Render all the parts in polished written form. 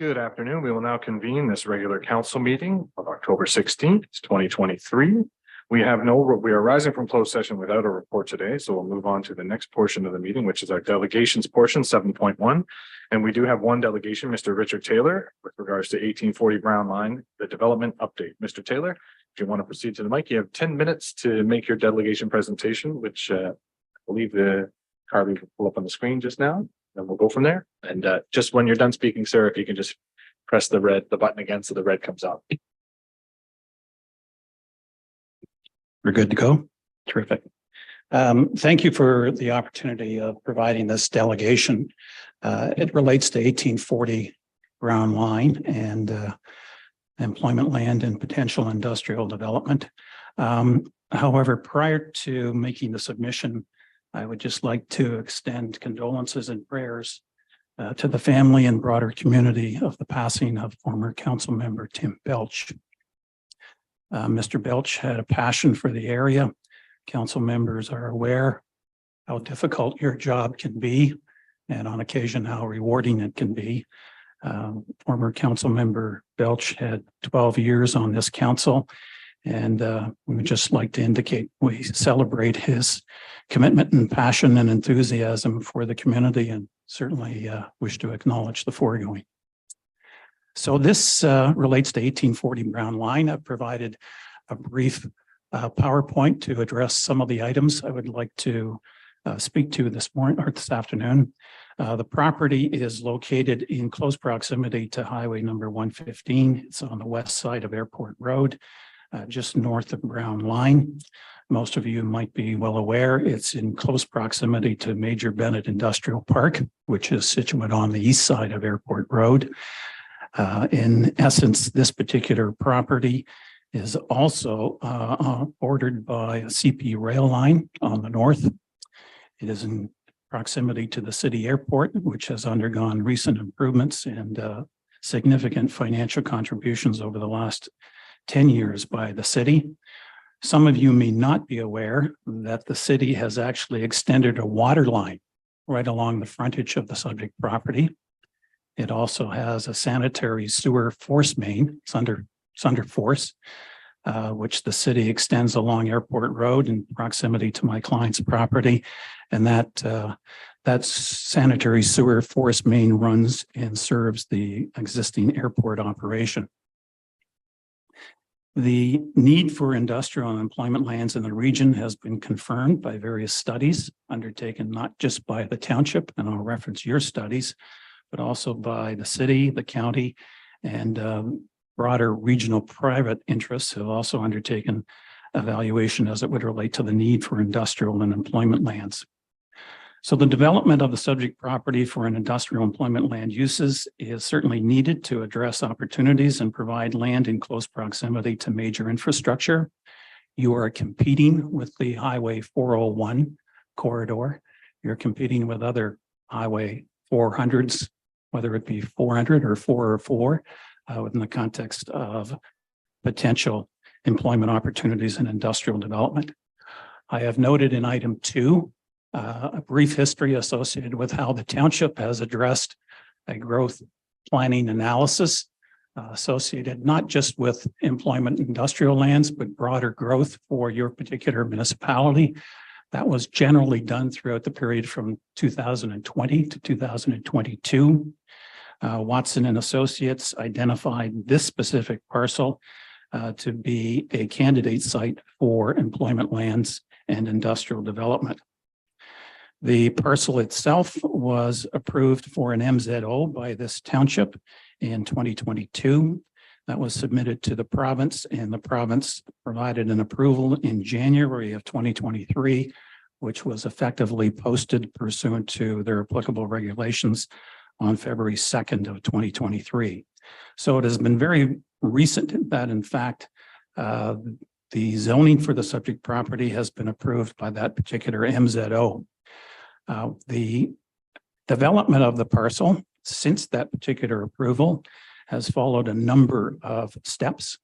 Good afternoon. We will now convene this regular council meeting of October 16th, 2023. We are rising from closed session without a report today, so we'll move on to the next portion of the meeting, which is our delegations portion, 7.1. And we do have one delegation, Mr. Richard Taylor, with regards to 1840 Brown Line, the development update. Mr. Taylor, if you want to proceed to the mic, you have 10 minutes to make your delegation presentation, which I believe Carly can pull up on the screen just now. And we'll go from there. And just when you're done speaking, sir, if you can just press the button again so the red comes up. We're good to go. Terrific. Thank you for the opportunity of providing this delegation. It relates to 1840 Brown Line and employment land and potential industrial development. However, prior to making the submission, I would just like to extend condolences and prayers to the family and broader community of the passing of former council member Tim Belch. Mr. Belch had a passion for the area. Council members are aware how difficult your job can be, and on occasion how rewarding it can be. Former council member Belch had 12 years on this council, and we would just like to indicate we celebrate his commitment and passion and enthusiasm for the community, and certainly wish to acknowledge the foregoing. So this relates to 1840 Brown Line. I've provided a brief PowerPoint to address some of the items I would like to speak to this morning or this afternoon. The property is located in close proximity to highway number 115. It's on the west side of Airport Road, just north of Brown Line. Most of you might be well aware it's in close proximity to Major Bennett Industrial Park, which is situated on the east side of Airport Road. In essence, this particular property is also bordered by a CP rail line on the north. It is in proximity to the city airport, which has undergone recent improvements and significant financial contributions over the last 10 years by the city. Some of you may not be aware that the city has actually extended a water line right along the frontage of the subject property. It also has a sanitary sewer force main. It's under force, which the city extends along Airport Road in proximity to my client's property. And that sanitary sewer force main runs and serves the existing airport operation. The need for industrial and employment lands in the region has been confirmed by various studies undertaken not just by the township, and I'll reference your studies, but also by the city, the county, and broader regional private interests have also undertaken evaluation as it would relate to the need for industrial and employment lands. So the development of the subject property for an industrial employment land uses is certainly needed to address opportunities and provide land in close proximity to major infrastructure. You are competing with the Highway 401 corridor. You're competing with other Highway 400s, whether it be 400 or 404, within the context of potential employment opportunities and industrial development. I have noted in item 2, a brief history associated with how the township has addressed a growth planning analysis associated not just with employment industrial lands, but broader growth for your particular municipality. That was generally done throughout the period from 2020 to 2022. Watson and Associates identified this specific parcel to be a candidate site for employment lands and industrial development. The parcel itself was approved for an MZO by this township in 2022. That was submitted to the province, and the province provided an approval in January of 2023, which was effectively posted pursuant to their applicable regulations on February 2nd of 2023. So it has been very recent that, in fact, the zoning for the subject property has been approved by that particular MZO. The development of the parcel since that particular approval has followed a number of steps.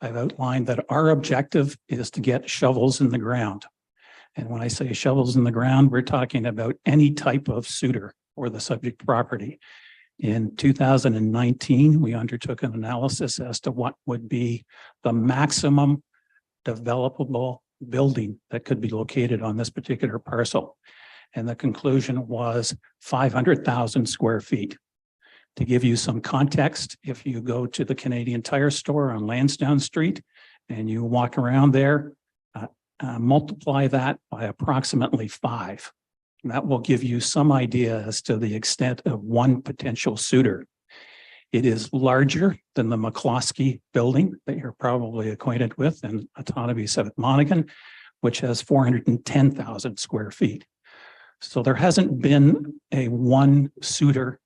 I've outlined that our objective is to get shovels in the ground. And when I say shovels in the ground, we're talking about any type of suitor for the subject property. In 2019, we undertook an analysis as to what would be the maximum developable building that could be located on this particular parcel. And the conclusion was 500,000 square feet. To give you some context, if you go to the Canadian Tire store on Lansdowne Street and you walk around there, multiply that by approximately 5. And that will give you some idea as to the extent of one potential suitor. It is larger than the McCloskey building that you're probably acquainted with in Otonabee South Monaghan, which has 410,000 square feet. So there hasn't been a one suitor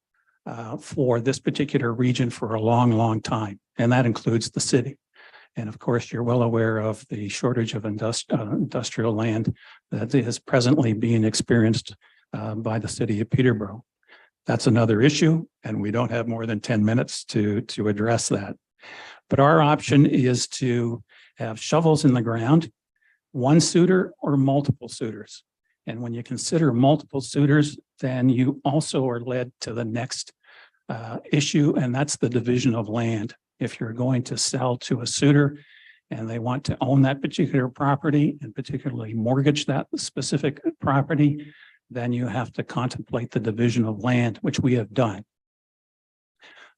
for this particular region for a long, long time, and that includes the city. And of course, you're well aware of the shortage of industrial land that is presently being experienced by the city of Peterborough. That's another issue, and we don't have more than 10 minutes to address that. But our option is to have shovels in the ground, one suitor or multiple suitors. And when you consider multiple suitors, then you also are led to the next issue, and that's the division of land. If you're going to sell to a suitor and they want to own that particular property and particularly mortgage that specific property, then you have to contemplate the division of land, which we have done.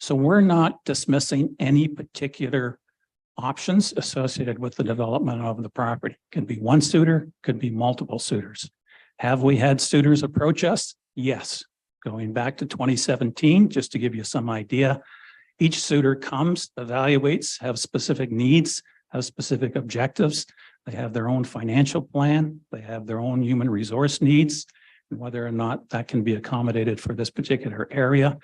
So we're not dismissing any particular options associated with the development of the property. Could be one suitor, could be multiple suitors. Have we had suitors approach us? Yes. Going back to 2017, just to give you some idea, each suitor comes, evaluates, have specific needs, have specific objectives. They have their own financial plan. They have their own human resource needs, and whether or not that can be accommodated for this particular area.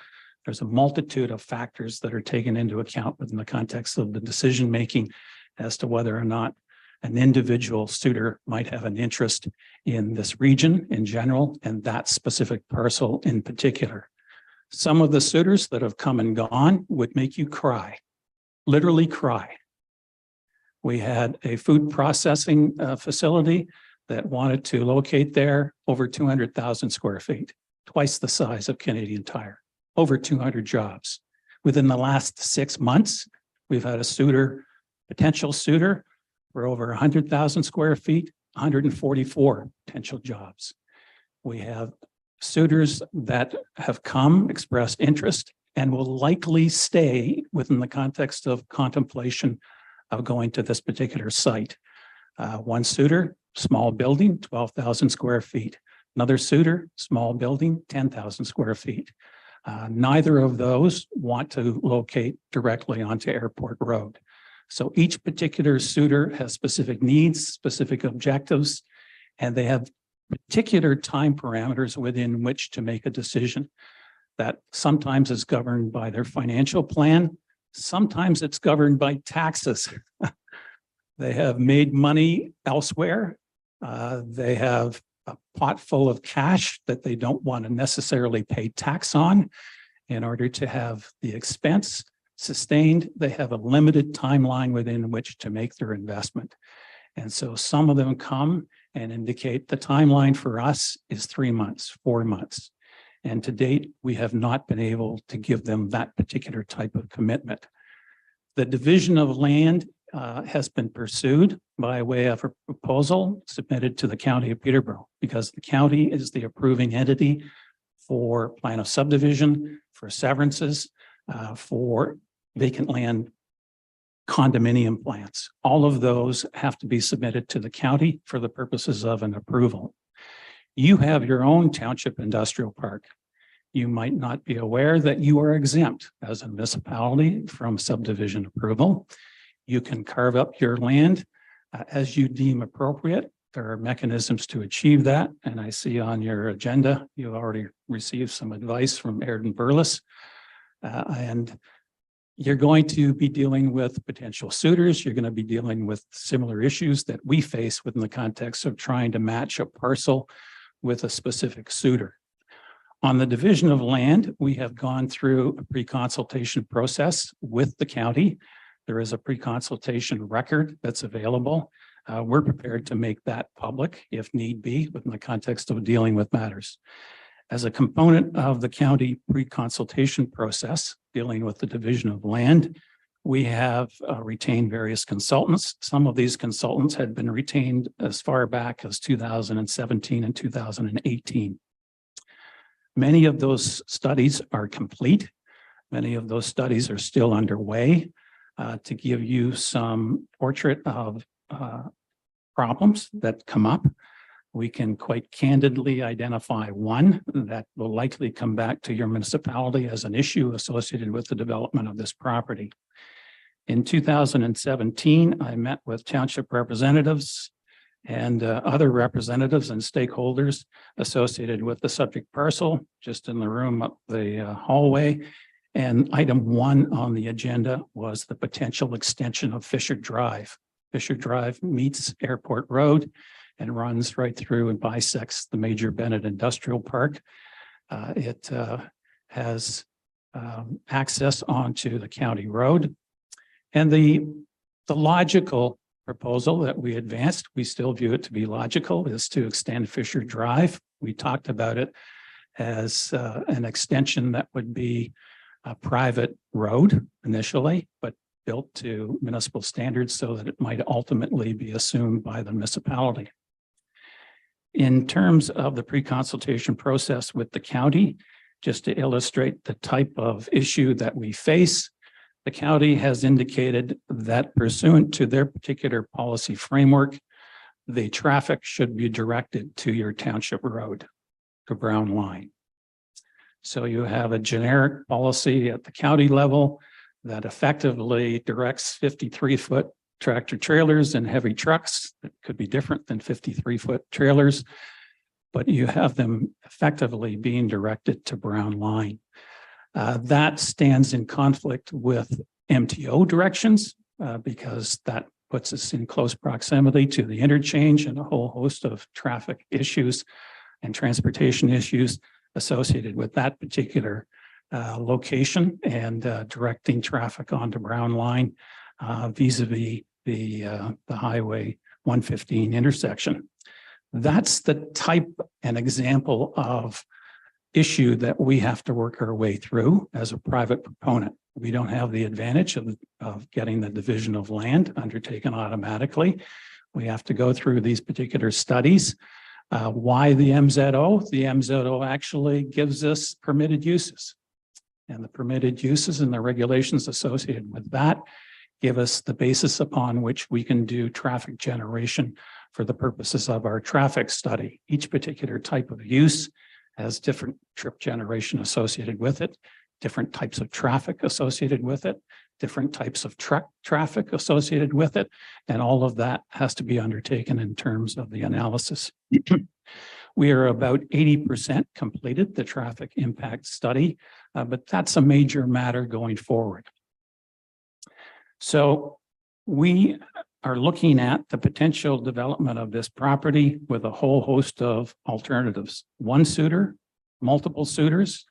There's a multitude of factors that are taken into account within the context of the decision-making as to whether or not an individual suitor might have an interest in this region in general and that specific parcel in particular. Some of the suitors that have come and gone would make you cry, literally cry. We had a food processing facility that wanted to locate there, over 200,000 square feet, twice the size of Canadian Tire, over 200 jobs. Within the last 6 months, we've had a suitor, potential suitor, for over 100,000 square feet, 144 potential jobs. We have suitors that have come, expressed interest, and will likely stay within the context of contemplation of going to this particular site. One suitor, small building, 12,000 square feet. Another suitor, small building, 10,000 square feet. Neither of those want to locate directly onto Airport Road. So each particular suitor has specific needs, specific objectives, and they have particular time parameters within which to make a decision that sometimes is governed by their financial plan. Sometimes it's governed by taxes. They have made money elsewhere. They have a pot full of cash that they don't want to necessarily pay tax on in order to have the expense sustained. They have a limited timeline within which to make their investment. And so some of them come and indicate the timeline for us is 3 months, 4 months. And to date, we have not been able to give them that particular type of commitment. The division of land has been pursued by way of a proposal submitted to the County of Peterborough, because the county is the approving entity for plan of subdivision, for severances, for vacant land condominium plans. All of those have to be submitted to the county for the purposes of an approval. You have your own township industrial park. You might not be aware that you are exempt as a municipality from subdivision approval. You can carve up your land as you deem appropriate. There are mechanisms to achieve that. And I see on your agenda, you already received some advice from Airden Burles. And you're going to be dealing with potential suitors. You're going to be dealing with similar issues that we face within the context of trying to match a parcel with a specific suitor. On the division of land, we have gone through a pre-consultation process with the county. There is a pre-consultation record that's available. We're prepared to make that public if need be within the context of dealing with matters. As a component of the county pre-consultation process dealing with the division of land, we have retained various consultants. Some of these consultants had been retained as far back as 2017 and 2018. Many of those studies are complete. Many of those studies are still underway. To give you some portrait of problems that come up, we can quite candidly identify one that will likely come back to your municipality as an issue associated with the development of this property. In 2017, I met with township representatives and other representatives and stakeholders associated with the subject parcel, just in the room up the hallway. And item 1 on the agenda was the potential extension of Fisher Drive. Fisher Drive meets Airport Road and runs right through and bisects the major Bennett Industrial Park. It has access onto the county road. And the logical proposal that we advanced, we still view it to be logical, is to extend Fisher Drive. We talked about it as an extension that would be a private road initially, but built to municipal standards so that it might ultimately be assumed by the municipality. In terms of the pre-consultation process with the county, just to illustrate the type of issue that we face, the county has indicated that pursuant to their particular policy framework, the traffic should be directed to your township road, to Brown Line. So you have a generic policy at the county level that effectively directs 53-foot tractor trailers and heavy trucks. That could be different than 53-foot trailers, but you have them effectively being directed to Brown Line. That stands in conflict with MTO directions because that puts us in close proximity to the interchange and a whole host of traffic issues and transportation issues associated with that particular location and directing traffic onto Brown Line vis-a-vis the Highway 115 intersection. That's the type and example of issue that we have to work our way through as a private proponent. We don't have the advantage of getting the division of land undertaken automatically. We have to go through these particular studies. Why the MZO? The MZO actually gives us permitted uses. And the permitted uses and the regulations associated with that give us the basis upon which we can do traffic generation for the purposes of our traffic study. Each particular type of use has different trip generation associated with it, different types of traffic associated with it, different types of truck traffic associated with it, and all of that has to be undertaken in terms of the analysis. We are about 80% completed the traffic impact study, but that's a major matter going forward. So we are looking at the potential development of this property with a whole host of alternatives. One suitor, multiple suitors.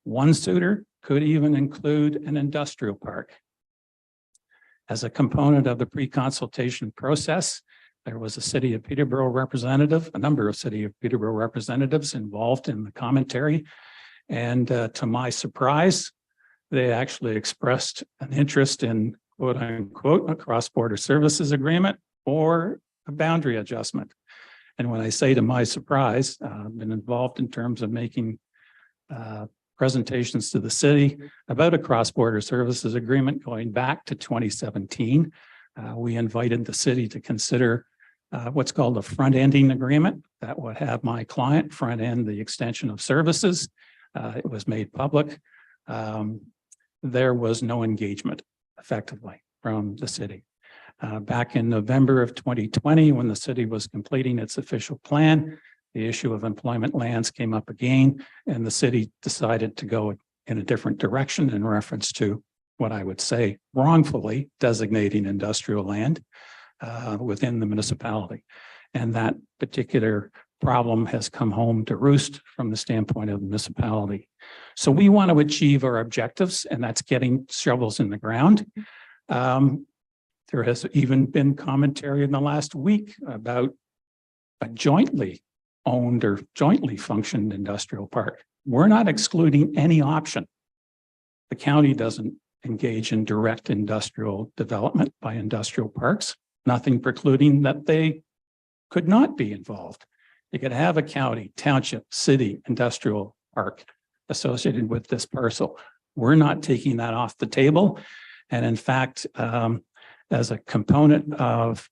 One suitor could even include an industrial park. As a component of the pre-consultation process, there was a City of Peterborough representative, a number of City of Peterborough representatives involved in the commentary. And to my surprise, they actually expressed an interest in quote unquote, a cross-border services agreement or a boundary adjustment. And when I say to my surprise, I've been involved in terms of making presentations to the city about a cross-border services agreement going back to 2017. We invited the city to consider what's called a front-ending agreement that would have my client front-end the extension of services. It was made public. There was no engagement effectively from the city. Back in November of 2020, when the city was completing its official plan, the issue of employment lands came up again, and the city decided to go in a different direction in reference to what I would say wrongfully designating industrial land within the municipality. And that particular problem has come home to roost from the standpoint of the municipality. So we want to achieve our objectives, and that's getting shovels in the ground. There has even been commentary in the last week about jointly owned or jointly functioned industrial park. We're not excluding any option. The county doesn't engage in direct industrial development by industrial parks, nothing precluding that they could not be involved. You could have a county, township, city, industrial park associated with this parcel. We're not taking that off the table. And in fact, as a component of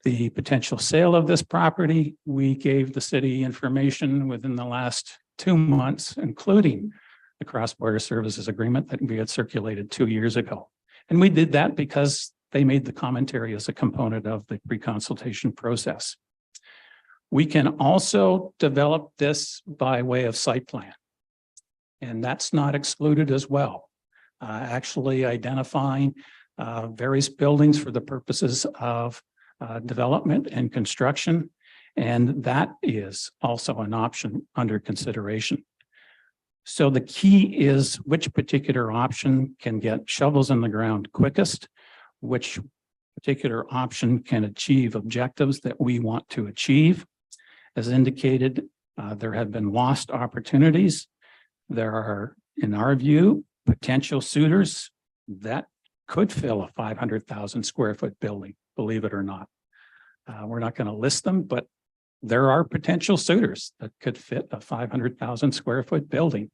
the potential sale of this property, we gave the city information within the last 2 months, including the cross-border services agreement that we had circulated 2 years ago. And we did that because they made the commentary as a component of the pre-consultation process. We can also develop this by way of site plan. And that's not excluded as well. Actually identifying various buildings for the purposes of development and construction. And that is also an option under consideration. So the key is which particular option can get shovels in the ground quickest, which particular option can achieve objectives that we want to achieve. As indicated, there have been lost opportunities. There are, in our view, potential suitors that could fill a 500,000 square foot building, believe it or not. We're not going to list them, but there are potential suitors that could fit a 500,000 square foot building.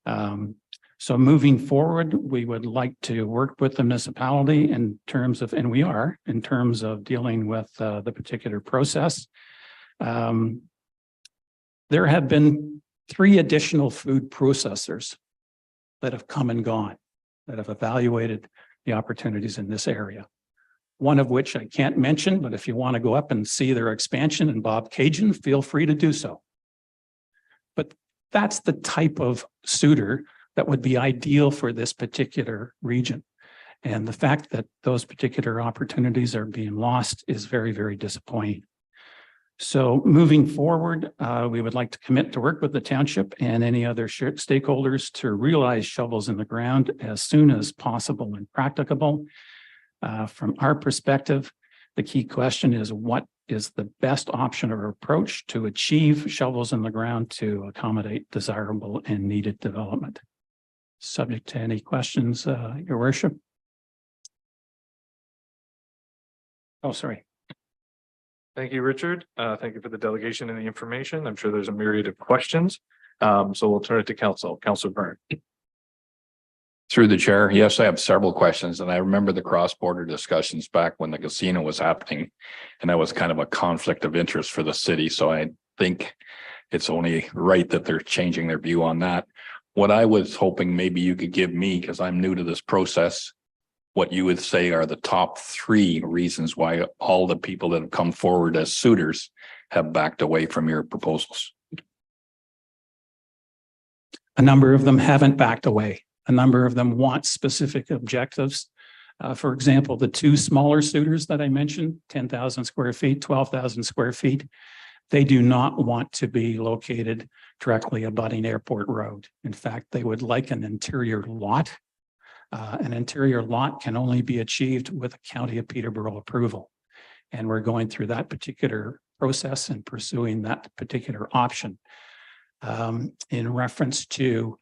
So moving forward, we would like to work with the municipality in terms of, and we are, in terms of dealing with the particular process. There have been 3 additional food processors that have come and gone, that have evaluated the opportunities in this area. One of which I can't mention, but if you want to go up and see their expansion in Bob Cajun, feel free to do so. But that's the type of suitor that would be ideal for this particular region. And the fact that those particular opportunities are being lost is very, very disappointing. So moving forward, we would like to commit to work with the township and any other stakeholders to realize shovels in the ground as soon as possible and practicable. From our perspective, the key question is what is the best option or approach to achieve shovels in the ground to accommodate desirable and needed development. Subject to any questions, Your Worship. Oh, sorry. Thank you, Richard. Thank you for the delegation and the information. I'm sure there's a myriad of questions. So we'll turn it to Council. Councilor Byrne. Through the chair, yes, I have several questions, and I remember the cross-border discussions back when the casino was happening, and that was kind of a conflict of interest for the city. So I think it's only right that they're changing their view on that. What I was hoping maybe you could give me, because I'm new to this process, what you would say are the top 3 reasons why all the people that have come forward as suitors have backed away from your proposals. A number of them haven't backed away. A number of them want specific objectives. For example, the 2 smaller suitors that I mentioned, 10,000 square feet, 12,000 square feet, they do not want to be located directly abutting Airport Road. In fact, they would like an interior lot. An interior lot can only be achieved with a County of Peterborough approval. And we're going through that particular process and pursuing that particular option. In reference to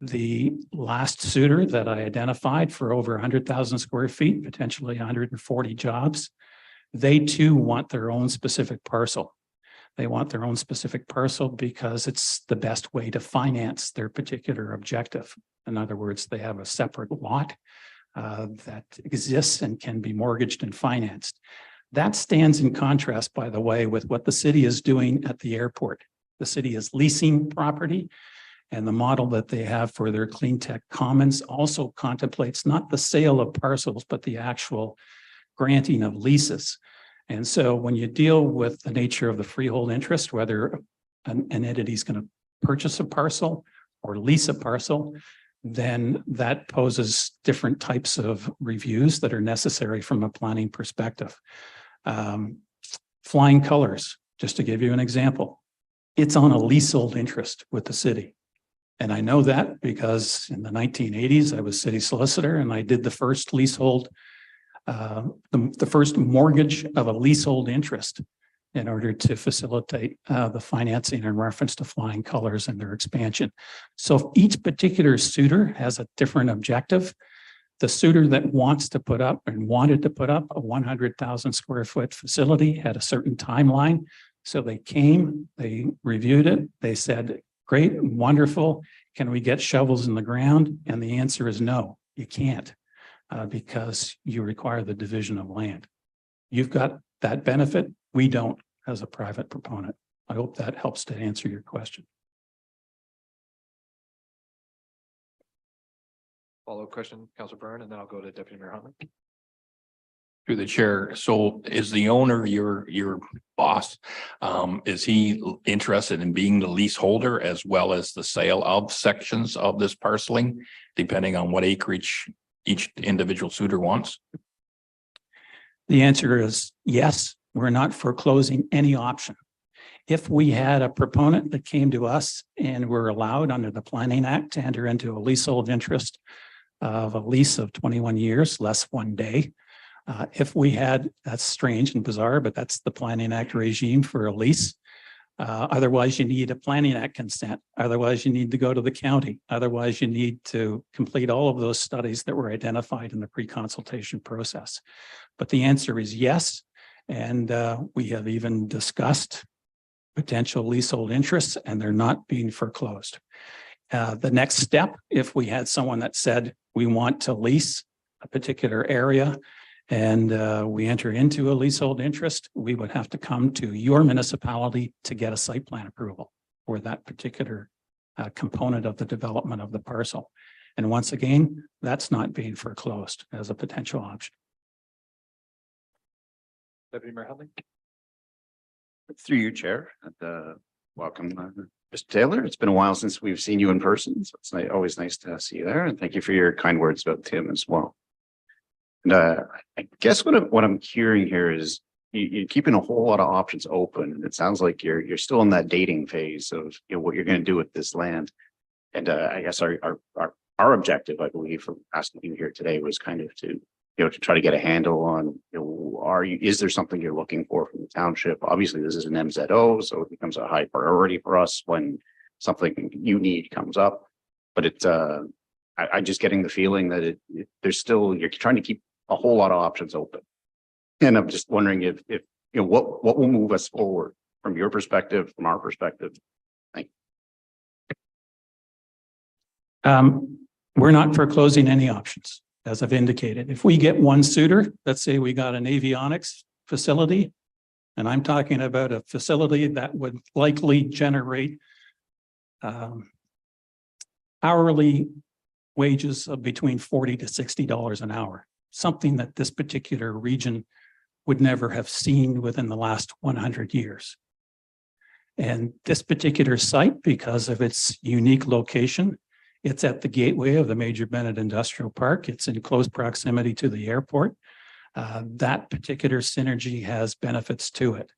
the last suitor that I identified for over 100,000 square feet, potentially 140 jobs, they too want their own specific parcel. They want their own specific parcel because it's the best way to finance their particular objective. In other words, they have a separate lot that exists and can be mortgaged and financed. That stands in contrast, by the way, with what the city is doing at the airport. The city is leasing property, and the model that they have for their Clean Tech Commons also contemplates not the sale of parcels, but the actual granting of leases. And so when you deal with the nature of the freehold interest, whether an entity is going to purchase a parcel or lease a parcel, then that poses different types of reviews that are necessary from a planning perspective. Flying Colors, just to give you an example, it's on a leasehold interest with the city. And I know that because in the 1980s, I was city solicitor and I did the first leasehold, the first mortgage of a leasehold interest in order to facilitate the financing in reference to Flying Colors and their expansion. So each particular suitor has a different objective. The suitor that wants to put up and wanted to put up a 100,000 square foot facility had a certain timeline. So they came, they reviewed it. They said, great, wonderful. Can we get shovels in the ground? And the answer is no, you can't, because you require the division of land. You've got that benefit. We don't as a private proponent. I hope that helps to answer your question. Follow-up question, Councilor Byrne, and then I'll go to Deputy Mayor Huntley. Through the chair. So is the owner your boss? Is he interested in being the leaseholder as well as the sale of sections of this parceling, depending on what acreage each individual suitor wants? The answer is yes. We're not foreclosing any option. If we had a proponent that came to us and were allowed under the Planning Act to enter into a leasehold interest of a lease of 21 years, less 1 day. If we had, that's strange and bizarre, but that's the Planning Act regime for a lease. Otherwise, you need a Planning Act consent. Otherwise, you need to go to the county. Otherwise, you need to complete all of those studies that were identified in the pre-consultation process. But the answer is yes. And we have even discussed potential leasehold interests, and they're not being foreclosed. The next step, if we had someone that said, we want to lease a particular area and we enter into a leasehold interest, we would have to come to your municipality to get a site plan approval for that particular component of the development of the parcel. And once again, that's not being foreclosed as a potential option. Deputy Mayor Huntley. Through you, Chair, welcome, Mr. Taylor. It's been a while since we've seen you in person, so it's always nice to see you there. And thank you for your kind words about Tim as well. And I guess what I'm hearing here is you're keeping a whole lot of options open. And it sounds like you're still in that dating phase of what you're going to do with this land. And I guess our objective, I believe, from asking you here today was kind of to to try to get a handle on, is there something you're looking for from the township? Obviously, this is an MZO, so it becomes a high priority for us when something you need comes up. But I'm just getting the feeling that there's still, you're trying to keep a whole lot of options open. And I'm just wondering if what will move us forward from your perspective, from our perspective. Thank you. We're not foreclosing any options. As I've indicated, if we get one suitor, let's say we got an avionics facility, and I'm talking about a facility that would likely generate hourly wages of between $40 to $60 an hour, something that this particular region would never have seen within the last 100 years. And this particular site, because of its unique location, it's at the gateway of the Major Bennett Industrial Park. It's in close proximity to the airport. That particular synergy has benefits to it.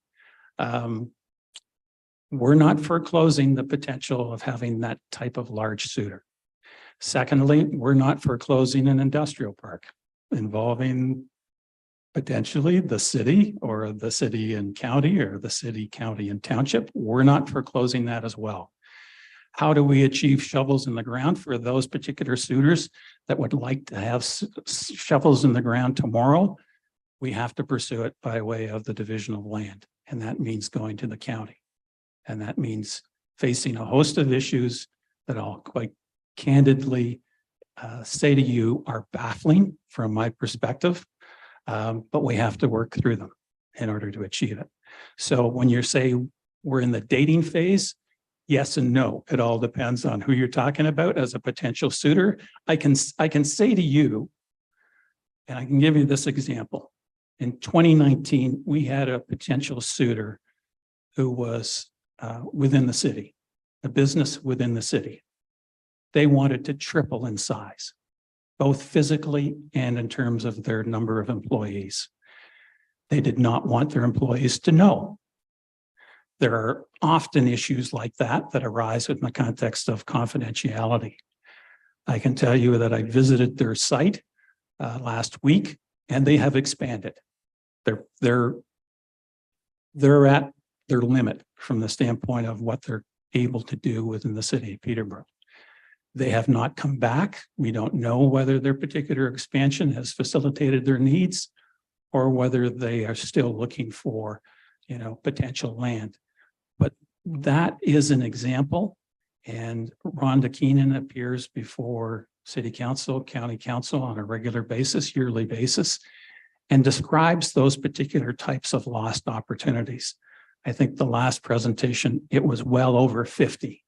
We're not foreclosing the potential of having that type of large suitor. Secondly, we're not foreclosing an industrial park involving potentially the city or the city and county or the city, county and township. We're not foreclosing that as well. How do we achieve shovels in the ground for those particular suitors that would like to have shovels in the ground tomorrow? We have to pursue it by way of the division of land. And that means going to the county. And that means facing a host of issues that I'll quite candidly say to you are baffling from my perspective, but we have to work through them in order to achieve it. So when you say we're in the dating phase, yes and no. It all depends on who you're talking about as a potential suitor. I can say to you, and I can give you this example. In 2019, we had a potential suitor who was within the city, a business within the city. They wanted to triple in size, both physically and in terms of their number of employees. They did not want their employees to know. There are often issues like that that arise in the context of confidentiality. I can tell you that I visited their site last week, and they have expanded. Their they're at their limit from the standpoint of what they're able to do within the city of Peterborough. They have not come back. We don't know whether their particular expansion has facilitated their needs or whether they are still looking for, potential land. But that is an example. And Rhonda Keenan appears before city council, county council on a regular basis, yearly basis, and describes those particular types of lost opportunities. I think the last presentation, it was well over 50,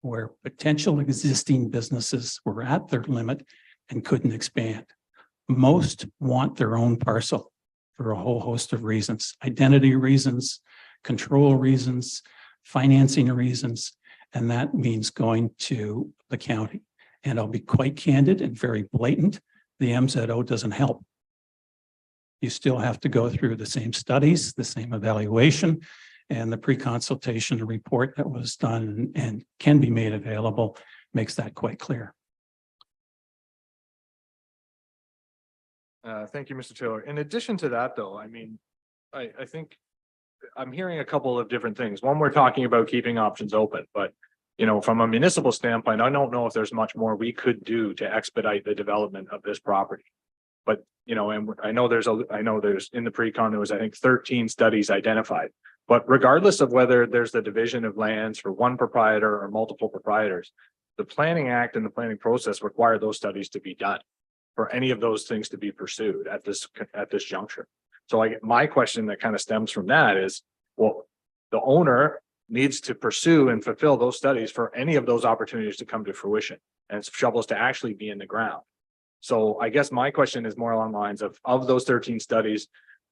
where potential existing businesses were at their limit and couldn't expand. Most want their own parcel for a whole host of reasons, identity reasons, control reasons, financing reasons, and that means going to the county. And I'll be quite candid and very blatant, the MZO doesn't help. You still have to go through the same studies, the same evaluation, and the pre-consultation report that was done and can be made available makes that quite clear. Thank you, Mr. Taylor. In addition to that, though, I mean, I think I'm hearing a couple of different things. One, we're talking about keeping options open, but from a municipal standpoint, I don't know if there's much more we could do to expedite the development of this property. But, and I know there's in the pre-con, there was, I think, 13 studies identified. But regardless of whether there's the division of lands for one proprietor or multiple proprietors, the Planning Act and the planning process require those studies to be done for any of those things to be pursued at this juncture. So my question that kind of stems from that is, well, the owner needs to pursue and fulfill those studies for any of those opportunities to come to fruition and shovels to actually be in the ground. So I guess my question is more along the lines of those 13 studies,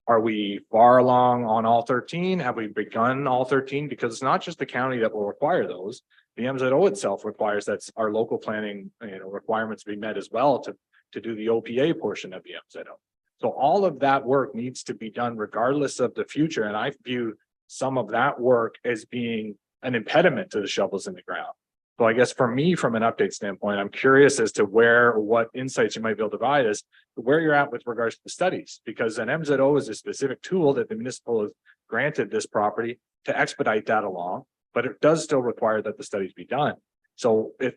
are we far along on all 13? Have we begun all 13? Because it's not just the county that will require those. The MZO itself requires that our local planning requirements be met as well to do the OPA portion of the MZO. So all of that work needs to be done regardless of the future. And I view some of that work as being an impediment to the shovels in the ground. So I guess for me, from an update standpoint, I'm curious as to what insights you might be able to provide as to where you're at with regards to the studies, because an MZO is a specific tool that the municipal has granted this property to expedite that along, but it does still require that the studies be done. So if,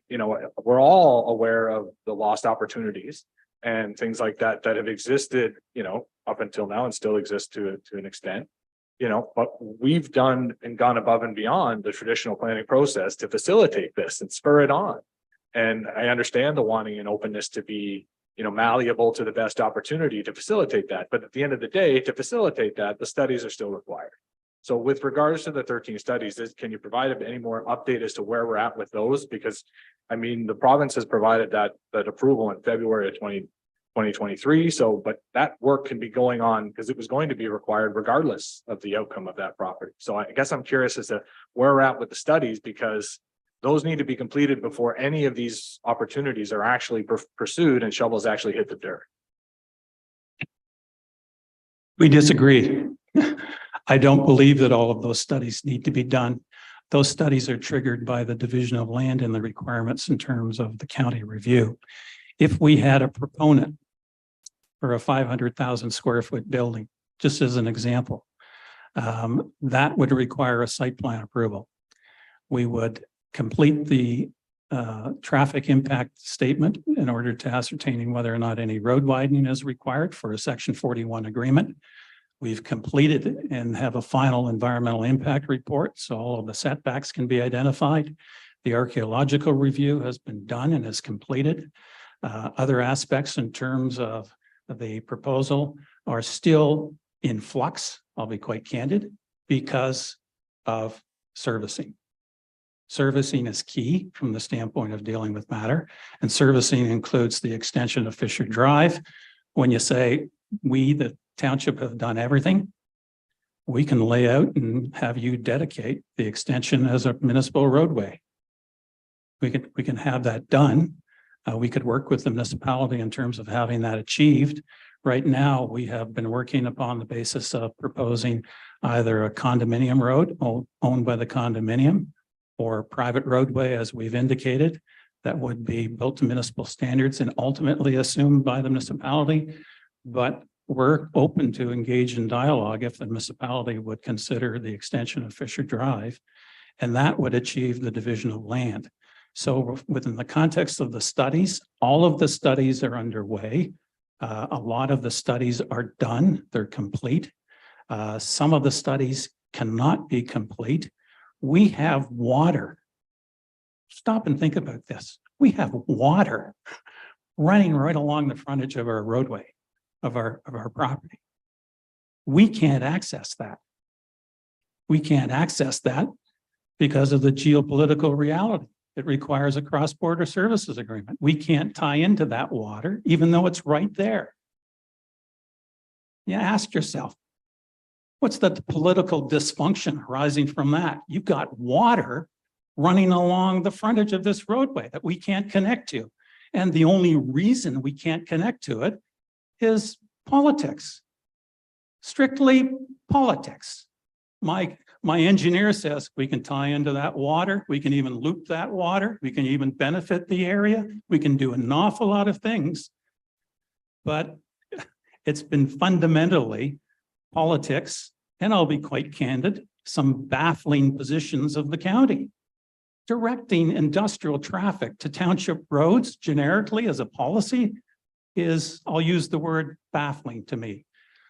we're all aware of the lost opportunities and things like that have existed, up until now and still exist to an extent. But we've done and gone above and beyond the traditional planning process to facilitate this and spur it on. And I understand the wanting and openness to be, malleable to the best opportunity to facilitate that. But at the end of the day, to facilitate that, the studies are still required. So with regards to the 13 studies, can you provide any more update as to where we're at with those? Because I mean, the province has provided that approval in February of 2023. So, but that work can be going on because it was going to be required regardless of the outcome of that property. So I guess I'm curious as to where we're at with the studies, because those need to be completed before any of these opportunities are actually pursued and shovels actually hit the dirt. We disagree. I don't believe that all of those studies need to be done. Those studies are triggered by the division of land and the requirements in terms of the county review. If we had a proponent for a 500,000 square foot building, just as an example, that would require a site plan approval. We would complete the traffic impact statement in order to ascertaining whether or not any road widening is required for a Section 41 agreement. We've completed and have a final environmental impact report, so all of the setbacks can be identified. The archaeological review has been done and is completed. Other aspects in terms of the proposal are still in flux, I'll be quite candid, because of servicing. Servicing is key from the standpoint of dealing with matter, and servicing includes the extension of Fisher Drive. When you say we, the township, have done everything, we can lay out and have you dedicate the extension as a municipal roadway. We can have that done. We could work with the municipality in terms of having that achieved. Right now, we have been working upon the basis of proposing either a condominium road owned by the condominium or private roadway, as we've indicated, that would be built to municipal standards and ultimately assumed by the municipality. But we're open to engage in dialogue if the municipality would consider the extension of Fisher Drive. And that would achieve the division of land. So within the context of the studies, all of the studies are underway. A lot of the studies are done, they're complete. Some of the studies cannot be complete. We have water. Stop and think about this. We have water running right along the frontage of our roadway, of our property. We can't access that. We can't access that because of the geopolitical reality. It requires a cross-border services agreement. We can't tie into that water, even though it's right there. Yeah, ask yourself, what's the political dysfunction arising from that? You've got water running along the frontage of this roadway that we can't connect to. And the only reason we can't connect to it is politics. Strictly politics. My engineer says we can tie into that water. We can even loop that water. We can even benefit the area. We can do an awful lot of things. But it's been fundamentally politics, and I'll be quite candid, some baffling positions of the county. Directing industrial traffic to township roads generically as a policy is, I'll use the word baffling to me.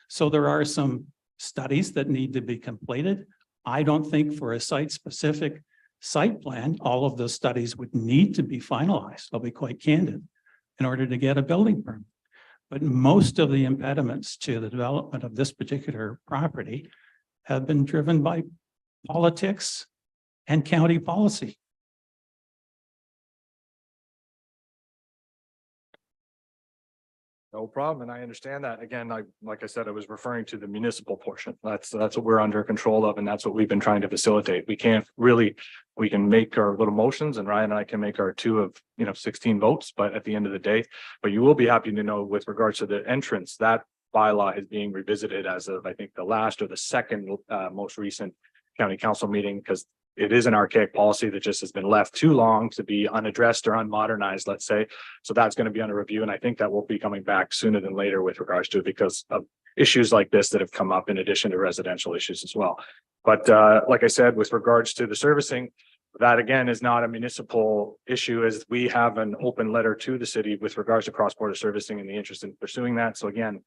So there are some studies that need to be completed. I don't think for a site-specific site plan, all of those studies would need to be finalized. I'll be quite candid in order to get a building permit. But most of the impediments to the development of this particular property have been driven by politics and county policy. No problem, and I understand that. Again, like I said, I was referring to the municipal portion. That's what we're under control of, and that's what we've been trying to facilitate. We can't really, we can make our little motions, and Ryan and I can make our 2 of 16 votes, but at the end of the day, but you will be happy to know with regards to the entrance, that bylaw is being revisited as of, I think, the last or the second most recent county council meeting, because it is an archaic policy that just has been left too long to be unaddressed or unmodernized, let's say. So that's going to be under review. And I think that will be coming back sooner than later with regards to it because of issues like this that have come up in addition to residential issues as well. But like I said, with regards to the servicing, that again is not a municipal issue, as we have an open letter to the city with regards to cross-border servicing and the interest in pursuing that. So again,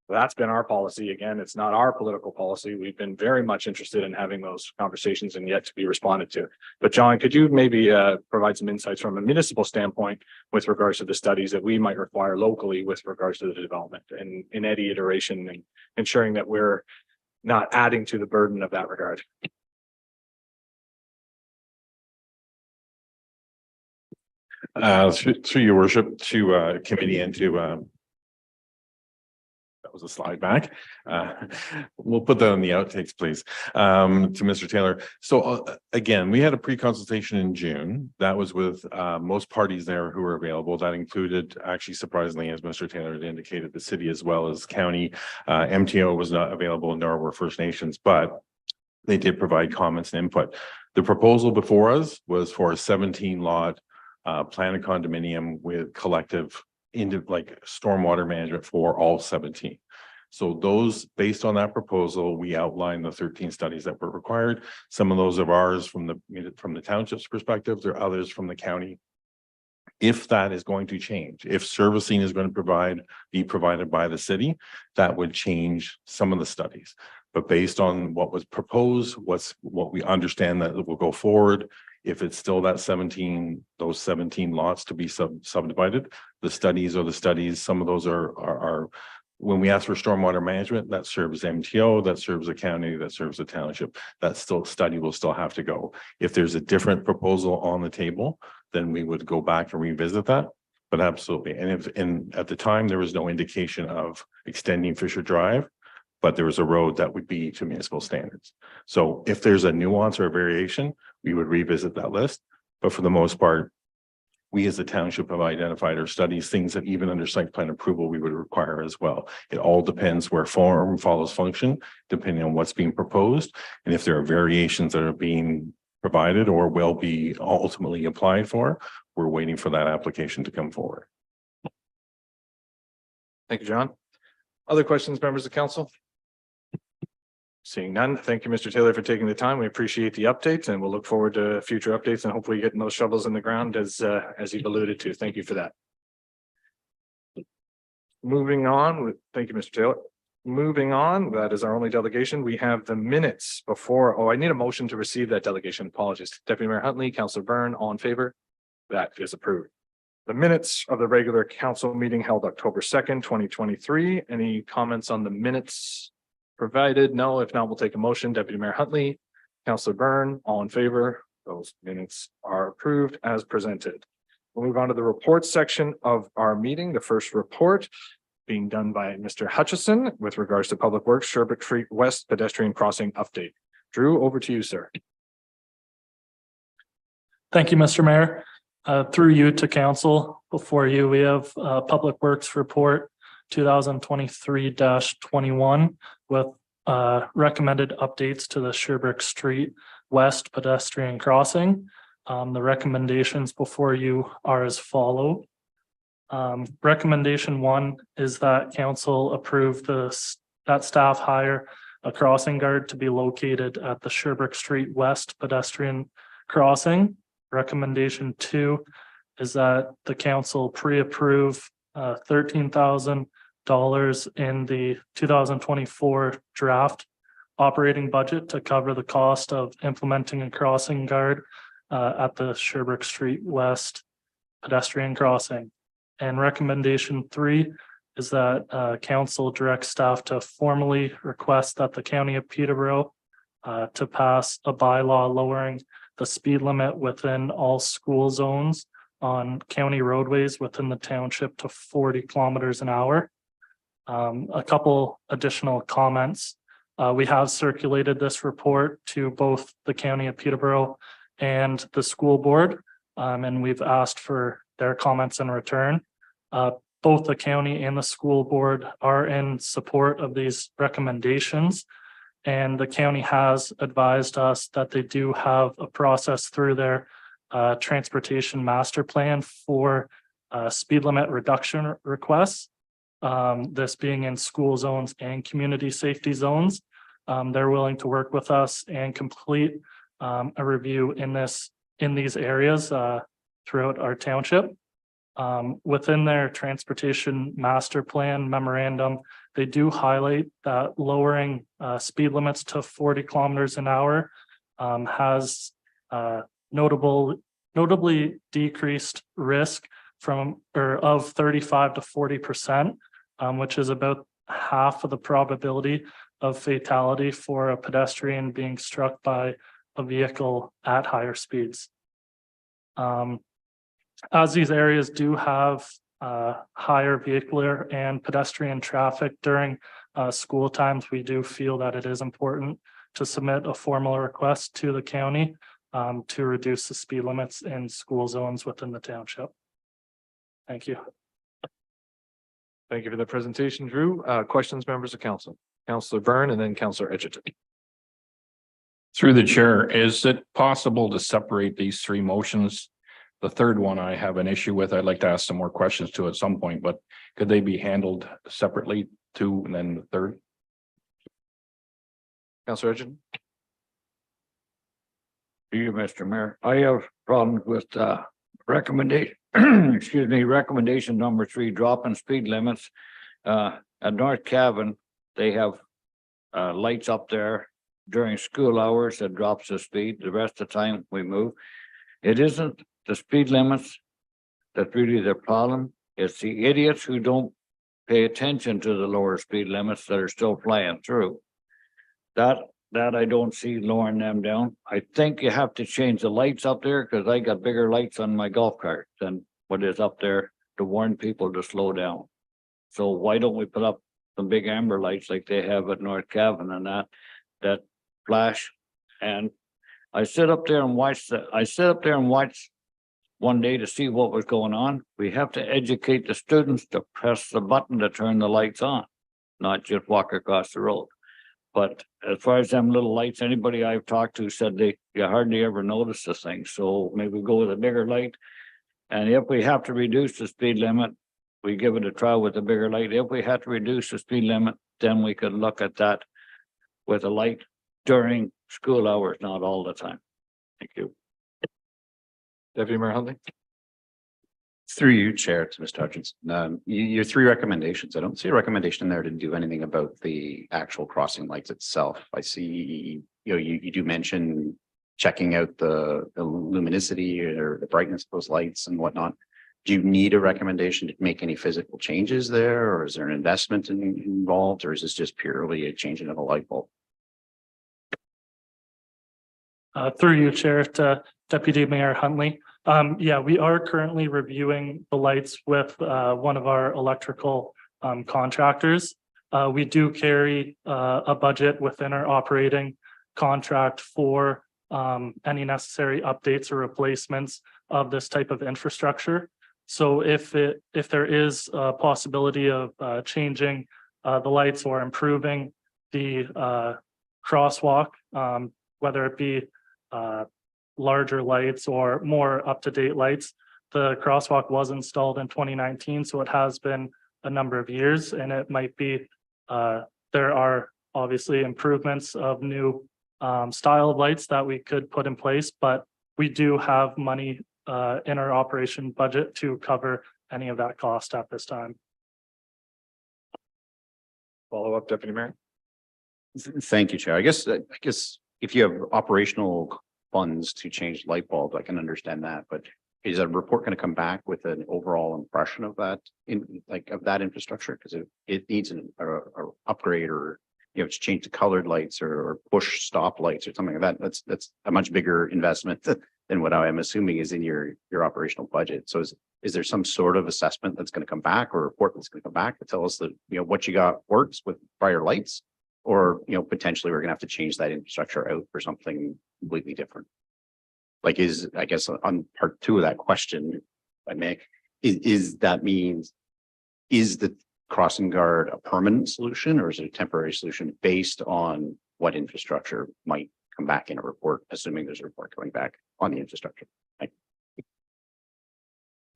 that's been our policy. Again, it's not our political policy. We've been very much interested in having those conversations and yet to be responded to. But John, could you maybe provide some insights from a municipal standpoint with regards to the studies that we might require locally with regards to the development and in any iteration and ensuring that we're not adding to the burden of that regard? Through your worship, to committee and to that was a slide back. We'll put that on the outtakes, please, to Mr. Taylor. So again, we had a pre-consultation in June. That was with most parties there who were available. That included, actually, surprisingly, as Mr. Taylor had indicated, the city as well as county. MTO was not available, nor were First Nations, but they did provide comments and input. The proposal before us was for a 17 lot planned condominium with collective into like stormwater management for all 17. So those, based on that proposal, we outlined the 13 studies that were required. Some of those are ours from the township's perspective, there are others from the county. If that is going to change, if servicing is going to be provided by the city, that would change some of the studies. But based on what was proposed, what we understand that will go forward, if it's still that 17, those 17 lots to be subdivided, the studies are the studies. Some of those are when we ask for stormwater management, that serves MTO, that serves the county, that serves the township. That study will still have to go. If there's a different proposal on the table, then we would go back and revisit that. But absolutely, and at the time there was no indication of extending Fisher Drive, but there was a road that would be to municipal standards. So if there's a nuance or a variation, we would revisit that list. But for the most part, we as a township have identified our studies, things that even under site plan approval, we would require as well. It all depends where form follows function, depending on what's being proposed. And if there are variations that are being provided or will be ultimately applied for, we're waiting for that application to come forward. Thank you, John. Other questions, members of council? Seeing none, thank you, Mr. Taylor, for taking the time. We appreciate the updates and we'll look forward to future updates and hopefully getting those shovels in the ground as you've alluded to. Thank you for that. Moving on with, thank you, Mr. Taylor. Moving on, that is our only delegation. We have the minutes before. Oh, I need a motion to receive that delegation. Apologies. Deputy Mayor Huntley, Councillor Byrne, all in favor? That is approved. The minutes of the regular council meeting held October 2nd, 2023. Any comments on the minutes provided? No, if not, we'll take a motion. Deputy Mayor Huntley, Councillor Byrne, all in favor? Those minutes are approved as presented. We'll move on to the report section of our meeting. The first report being done by Mr. Hutchison with regards to Public Works Sherbrooke Street West pedestrian crossing update. Drew, over to you, sir. Thank you, Mr. Mayor. Through you to council, before you, we have Public Works Report 2023-21 with recommended updates to the Sherbrooke Street West pedestrian crossing. The recommendations before you are as follow. Recommendation 1 is that council approve that staff hire a crossing guard to be located at the Sherbrooke Street West pedestrian crossing. Recommendation 2 is that the council pre-approve $13,000 in the 2024 draft operating budget to cover the cost of implementing a crossing guard at the Sherbrooke Street West pedestrian crossing. And recommendation 3 is that council directs staff to formally request that the County of Peterborough to pass a bylaw lowering the speed limit within all school zones on county roadways within the township to 40 kilometers an hour. A couple additional comments. We have circulated this report to both the County of Peterborough and the school board, and we've asked for their comments in return. Both the county and the school board are in support of these recommendations. And the county has advised us that they do have a process through their transportation master plan for speed limit reduction requests. This being in school zones and community safety zones. They're willing to work with us and complete a review in these areas throughout our township. Within their transportation master plan memorandum, they do highlight that lowering speed limits to 40 kilometers an hour has notably decreased risk of 35 to 40%, which is about half of the probability of fatality for a pedestrian being struck by a vehicle at higher speeds. As these areas do have higher vehicular and pedestrian traffic during school times, we do feel that it is important to submit a formal request to the county to reduce the speed limits in school zones within the township. Thank you. Thank you for the presentation, Drew. Questions, members of council? Councillor Byrne and then Councillor Edgerton. Through the chair, is it possible to separate these three motions? The third one I have an issue with. I'd like to ask some more questions to at some point, but could they be handled separately too, and then the third? Councillor Edgerton. To you, Mr. Mayor. I have problems with recommendation, excuse me, recommendation number 3, drop in speed limits. At North Cavan, they have lights up there during school hours that drops the speed. The rest of the time we move. It isn't the speed limits that's really the problem. It's the idiots who don't pay attention to the lower speed limits that are still flying through. That I don't see lowering them down. I think you have to change the lights up there because I got bigger lights on my golf cart than what is up there to warn people to slow down. So why don't we put up some big amber lights like they have at North Cavan and that flash? And I sit up there and watch one day to see what was going on. We have to educate the students to press the button to turn the lights on, not just walk across the road. But as far as them little lights, anybody I've talked to said you hardly ever notice the thing. So maybe go with a bigger light. And if we have to reduce the speed limit, we give it a try with the bigger light. If we had to reduce the speed limit, then we could look at that with a light during school hours, not all the time. Thank you. Deputy Mayor Huntley? Through you, Chair, to Mr. Hutchinson, your three recommendations, I don't see a recommendation in there to do anything about the actual crossing lights itself. I see, you do mention checking out the luminosity or the brightness of those lights and whatnot. Do you need a recommendation to make any physical changes there, or is there an investment involved, or is this just purely a changing of a light bulb? Through you, Chair, to Deputy Mayor Huntley. Yeah, we are currently reviewing the lights with one of our electrical contractors. We do carry a budget within our operating contract for any necessary updates or replacements of this type of infrastructure. So if there is a possibility of changing the lights or improving the crosswalk, whether it be larger lights or more up-to-date lights. The crosswalk was installed in 2019, so it has been a number of years, and it might be there are obviously improvements of new style of lights that we could put in place, but we do have money in our operation budget to cover any of that cost at this time. Follow up, Deputy Mayor? Thank you, Chair. I guess if you have operational funds to change light bulbs, I can understand that, but is a report going to come back with an overall impression of that of that infrastructure? Because it needs an upgrade, or to change the colored lights or push stop lights or something like that. That's a much bigger investment than what I am assuming is in your operational budget. So is there some sort of assessment that's going to come back, or report that's going to come back to tell us that what you got works with prior lights? Or, potentially we're gonna have to change that infrastructure out for something completely different. I guess on part two of that question, if I may, is the crossing guard a permanent solution, or is it a temporary solution based on what infrastructure might come back in a report, assuming there's a report coming back on the infrastructure? Thank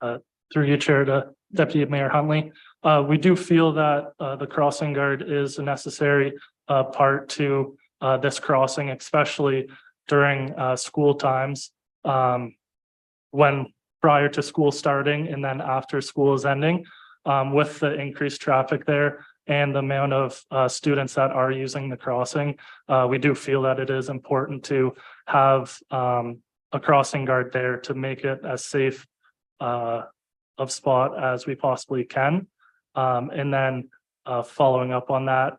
you. Through you, Chair, to Deputy Mayor Huntley. We do feel that the crossing guard is a necessary part to this crossing, especially during school times, when prior to school starting and then after school is ending, with the increased traffic there and the amount of students that are using the crossing. We do feel that it is important to have a crossing guard there to make it as safe of spot as we possibly can. And then following up on that,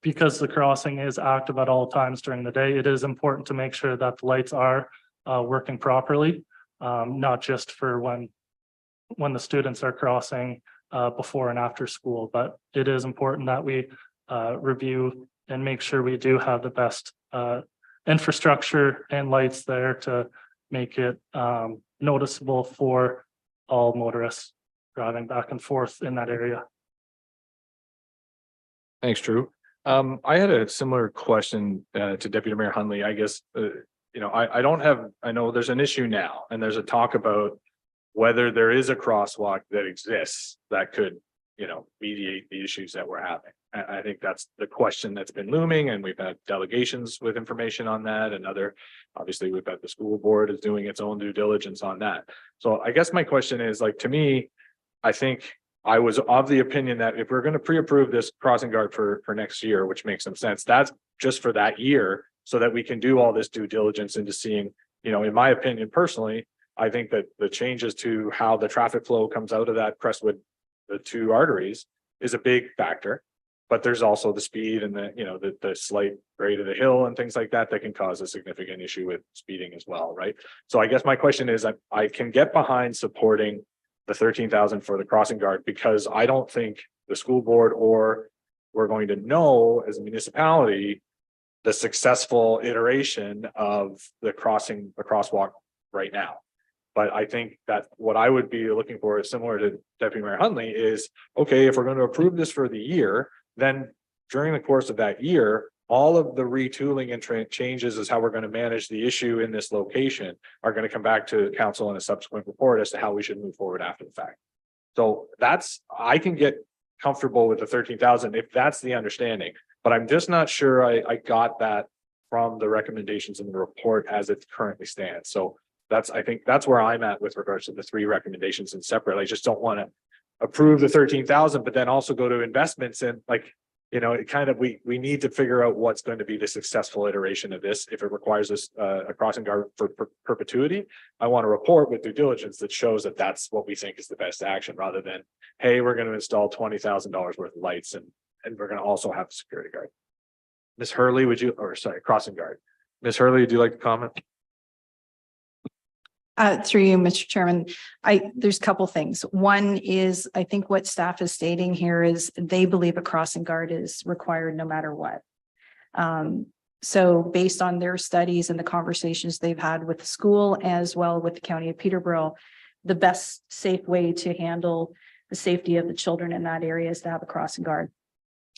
because the crossing is active at all times during the day, it is important to make sure that the lights are working properly, not just for when the students are crossing before and after school, but it is important that we review and make sure we do have the best infrastructure and lights there to make it noticeable for all motorists driving back and forth in that area. Thanks, Drew. I had a similar question to Deputy Mayor Huntley. I guess, I know there's an issue now, and there's a talk about whether there is a crosswalk that exists that could, mediate the issues that we're having. I think that's the question that's been looming, and we've had delegations with information on that, and obviously we've got the school board is doing its own due diligence on that. So I guess my question is, to me, I think I was of the opinion that if we're going to pre-approve this crossing guard for next year, which makes some sense, that's just for that year, so that we can do all this due diligence into seeing, in my opinion, personally, I think that the changes to how the traffic flow comes out of that Crestwood, the two arteries, is a big factor. But there's also the speed and the slight grade of the hill and things like that can cause a significant issue with speeding as well, right? So I guess my question is, I can get behind supporting the 13,000 for the crossing guard, because I don't think the school board or we're going to know as a municipality the successful iteration of the crosswalk right now. But I think that what I would be looking for is similar to Deputy Mayor Huntley is, okay, if we're going to approve this for the year, then during the course of that year, all of the retooling and changes as how we're going to manage the issue in this location are going to come back to council in a subsequent report as to how we should move forward after the fact. So I can get comfortable with the 13,000 if that's the understanding, but I'm just not sure I got that from the recommendations in the report as it currently stands. So I think that's where I'm at with regards to the three recommendations and separate. I just don't want to approve the 13,000, but then also go to investments and it kind of, we need to figure out what's going to be the successful iteration of this. If it requires us a crossing guard for perpetuity, I want a report with due diligence that shows that that's what we think is the best action, rather than, hey, we're going to install $20,000 worth of lights and we're going to also have a security guard. Ms. Hurley, crossing guard. Ms. Hurley, would you like to comment? Through you, Mr. Chairman, there's a couple things. One is, I think what staff is stating here is they believe a crossing guard is required no matter what. So based on their studies and the conversations they've had with the school as well with the County of Peterborough, the best safe way to handle the safety of the children in that area is to have a crossing guard.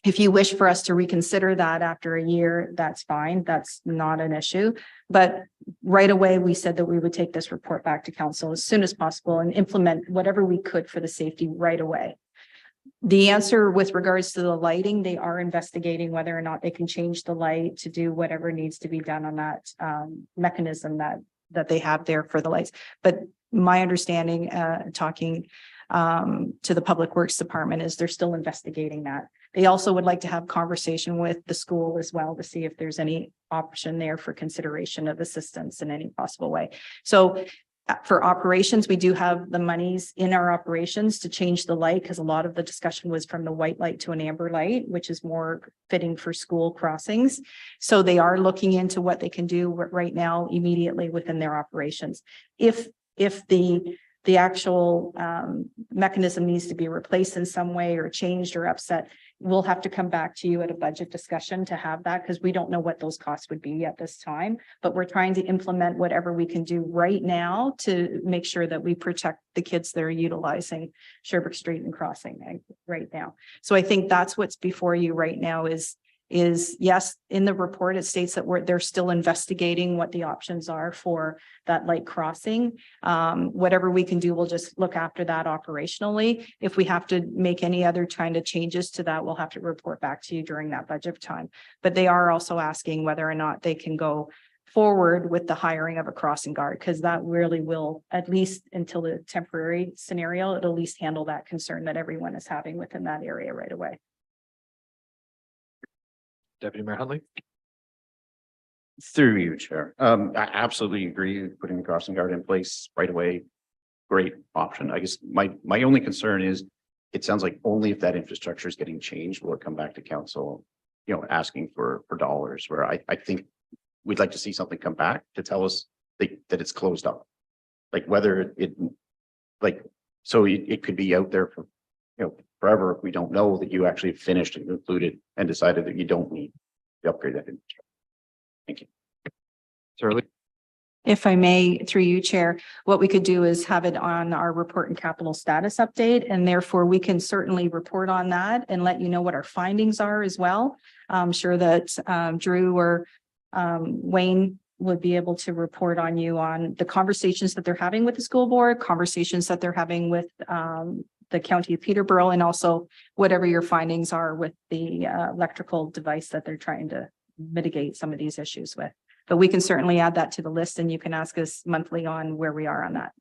If you wish for us to reconsider that after a year, that's fine. That's not an issue. But right away, we said that we would take this report back to council as soon as possible and implement whatever we could for the safety right away. The answer with regards to the lighting, they are investigating whether or not they can change the light to do whatever needs to be done on that mechanism that they have there for the lights. But my understanding, talking to the Public Works Department, is they're still investigating that. They also would like to have conversation with the school as well to see if there's any option there for consideration of assistance in any possible way. So for operations, we do have the monies in our operations to change the light, because a lot of the discussion was from the white light to an amber light, which is more fitting for school crossings. So they are looking into what they can do right now immediately within their operations. If the actual mechanism needs to be replaced in some way or changed or upset, we'll have to come back to you at a budget discussion to have that, because we don't know what those costs would be at this time. But we're trying to implement whatever we can do right now to make sure that we protect the kids that are utilizing Sherbrooke Street and crossing right now. So I think that's what's before you right now is yes, in the report, it states that they're still investigating what the options are for that light crossing. Whatever we can do, we'll just look after that operationally. If we have to make any other kind of changes to that, we'll have to report back to you during that budget time. But they are also asking whether or not they can go forward with the hiring of a crossing guard, because that really will, at least until the temporary scenario, it'll at least handle that concern that everyone is having within that area right away. Deputy Mayor Huntley. Through you, Chair. I absolutely agree. Putting the crossing guard in place right away, great option. I guess my only concern is, it sounds like only if that infrastructure is getting changed will it come back to council, asking for dollars, where I think we'd like to see something come back to tell us that it's closed up. Like whether so it could be out there for, forever if we don't know that you actually finished and concluded and decided that you don't need to upgrade that infrastructure. Thank you. Shirley. If I may, through you, Chair, what we could do is have it on our report and capital status update, and therefore we can certainly report on that and let you know what our findings are as well. I'm sure that Drew or Wayne would be able to report on you on the conversations that they're having with the school board, conversations that they're having with the County of Peterborough, and also whatever your findings are with the electrical device that they're trying to mitigate some of these issues with. But we can certainly add that to the list, and you can ask us monthly on where we are on that.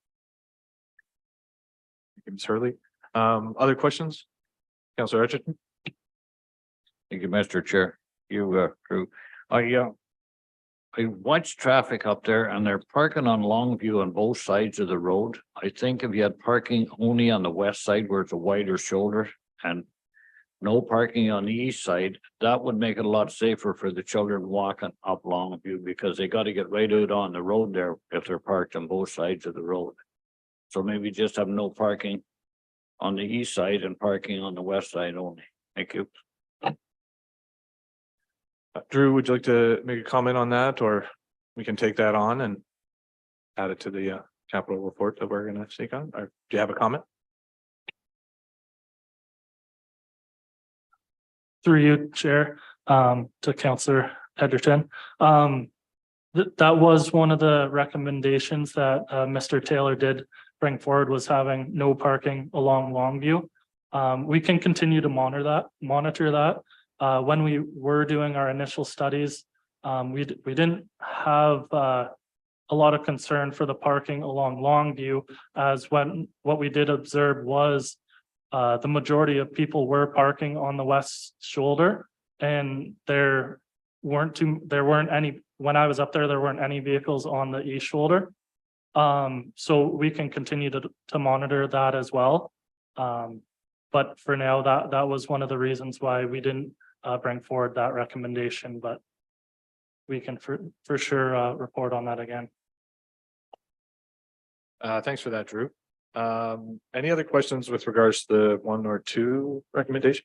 Thank you, Ms. Hurley. Other questions? Councillor Edgerton. Thank you, Mr. Chair. You, Drew. I watch traffic up there, and they're parking on Longview on both sides of the road. I think if you had parking only on the west side where it's a wider shoulder and no parking on the east side, that would make it a lot safer for the children walking up Longview, because they got to get right out on the road there if they're parked on both sides of the road. So maybe just have no parking on the east side and parking on the west side only. Thank you. Drew, would you like to make a comment on that, or we can take that on and add it to the capital report that we're going to take on? Or do you have a comment? Through you, Chair, to Councillor Edgerton. That was one of the recommendations that Mr. Taylor did bring forward, was having no parking along Longview. We can continue to monitor that. When we were doing our initial studies, we didn't have a lot of concern for the parking along Longview, as what we did observe was the majority of people were parking on the west shoulder, and there weren't any, when I was up there, there weren't any vehicles on the east shoulder. So we can continue to monitor that as well. But for now, that was one of the reasons why we didn't bring forward that recommendation, but we can for sure report on that again. Thanks for that, Drew. Any other questions with regards to the 1 or 2 recommendation?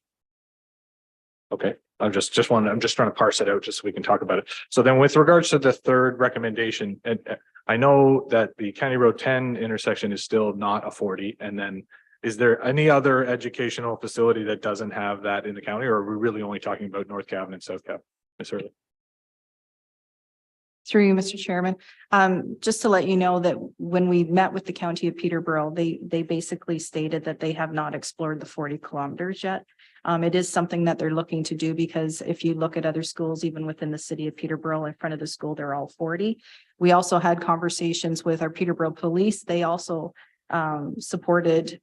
Okay, I'm just trying to parse it out just so we can talk about it. So then with regards to the 3rd recommendation, and I know that the County Road 10 intersection is still not a 40. And then is there any other educational facility that doesn't have that in the county, or are we really only talking about North Cavan and South Cavan? Ms. Hurley? Through you, Mr. Chairman, just to let you know that when we met with the County of Peterborough, they basically stated that they have not explored the 40 kilometers yet. It is something that they're looking to do, because if you look at other schools, even within the city of Peterborough, in front of the school, they're all 40. We also had conversations with our Peterborough Police. They also supported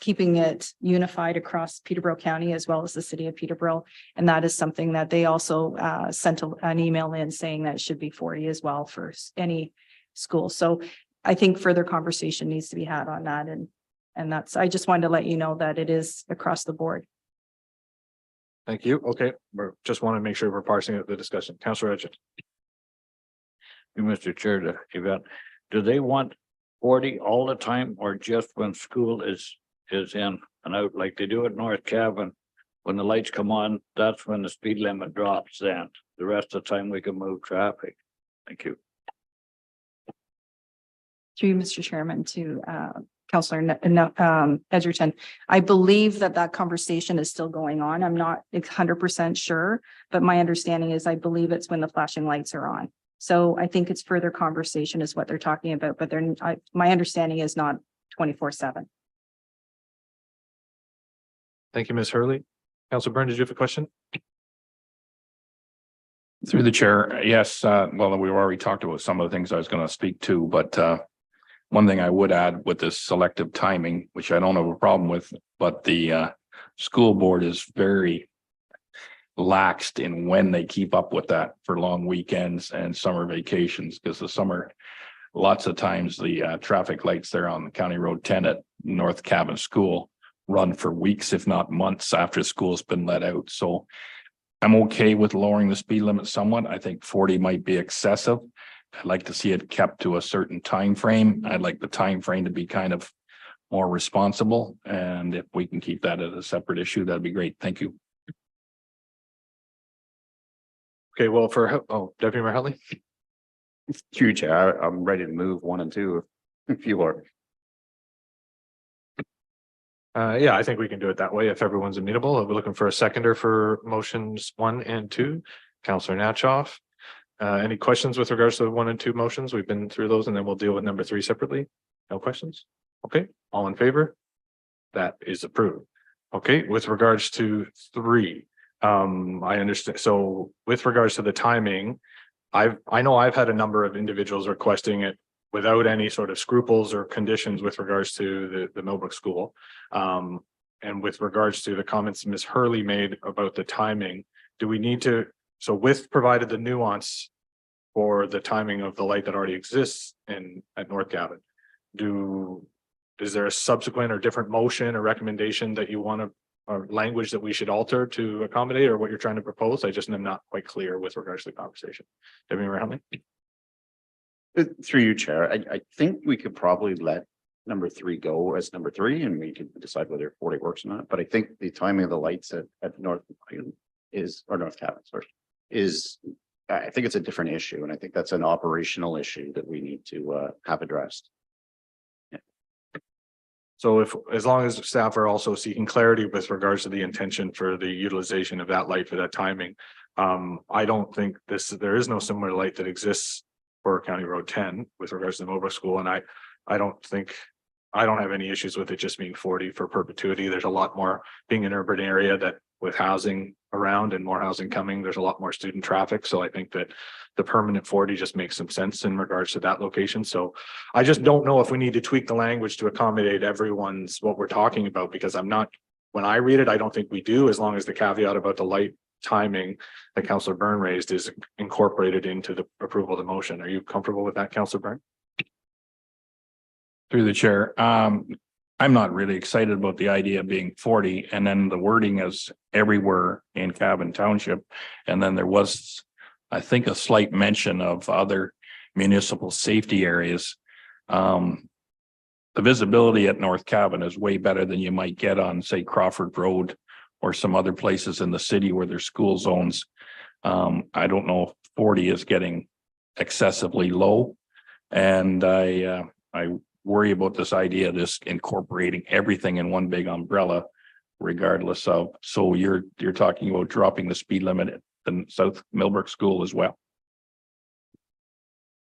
keeping it unified across Peterborough County as well as the city of Peterborough. And that is something that they also sent an email in saying that it should be 40 as well for any school. So I think further conversation needs to be had on that. And that's, I just wanted to let you know that it is across the board. Thank you. Okay, we just want to make sure we're parsing out the discussion. Councillor Edgett. Mr. Chair, the event, do they want 40 all the time, or just when school is in and out, like they do at North Cavan? When the lights come on, that's when the speed limit drops, then the rest of the time we can move traffic. Thank you. Through you, Mr. Chairman, to Councillor Edgerton. I believe that conversation is still going on. I'm not 100% sure, but my understanding is I believe it's when the flashing lights are on. So I think it's further conversation is what they're talking about, but my understanding is not 24/7. Thank you, Ms. Hurley. Councillor Byrne, did you have a question? Through the chair, yes, well, we've already talked about some of the things I was going to speak to, but one thing I would add with this selective timing, which I don't have a problem with, but the school board is very laxed in when they keep up with that for long weekends and summer vacations, because the summer, lots of times the traffic lights there on County Road 10 at North Cavan School run for weeks, if not months, after school's been let out. So I'm okay with lowering the speed limit somewhat. I think 40 might be excessive. I'd like to see it kept to a certain time frame. I'd like the time frame to be kind of more responsible, and if we can keep that as a separate issue, that'd be great. Thank you. Okay, well, Deputy Mayor Huntley. Through you, Chair, I'm ready to move 1 and 2 if you are. Yeah, I think we can do it that way if everyone's amenable. We're looking for a seconder for motions 1 and 2. Councillor Natchoff. Any questions with regards to the 1 and 2 motions? We've been through those, and then we'll deal with number 3 separately. No questions? Okay, all in favor? That is approved. Okay, with regards to 3, I understand. So with regards to the timing, I know I've had a number of individuals requesting it without any sort of scruples or conditions with regards to the Millbrook School. And with regards to the comments Ms. Hurley made about the timing, do we need to, so with provided the nuance for the timing of the light that already exists at North Cavan, is there a subsequent or different motion or recommendation that you want to, or language that we should alter to accommodate, or what you're trying to propose? I just am not quite clear with regards to the conversation. Deputy Mayor Huntley. Through you, Chair, I think we could probably let number 3 go as number 3, and we can decide whether 40 works or not. But I think the timing of the lights at North Cavan is, I think it's a different issue, and I think that's an operational issue that we need to have addressed. So as long as staff are also seeking clarity with regards to the intention for the utilization of that light for that timing, I don't think there is no similar light that exists for County Road ten with regards to the Millbrook School. And I don't have any issues with it just being 40 for perpetuity. There's a lot more being an urban area that with housing around and more housing coming, there's a lot more student traffic. So I think that the permanent 40 just makes some sense in regards to that location. So I just don't know if we need to tweak the language to accommodate everyone's what we're talking about, because when I read it, I don't think we do, as long as the caveat about the light timing that Councillor Byrne raised is incorporated into the approval of the motion. Are you comfortable with that, Councillor Byrne? Through the chair, I'm not really excited about the idea of being 40, and then the wording is everywhere in Cavan Township. And then there was, I think, a slight mention of other municipal safety areas. The visibility at North Cavan is way better than you might get on, say, Crawford Road or some other places in the city where there's school zones. I don't know if 40 is getting excessively low. And I worry about this idea of this incorporating everything in one big umbrella, regardless of, so you're talking about dropping the speed limit at the South Millbrook School as well.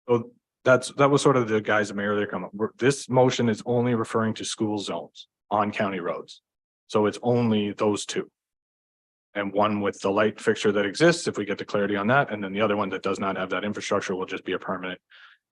So that was sort of the guys mayor there come up. This motion is only referring to school zones on county roads. So it's only those two. And one with the light fixture that exists, if we get the clarity on that, and then the other one that does not have that infrastructure will just be a permanent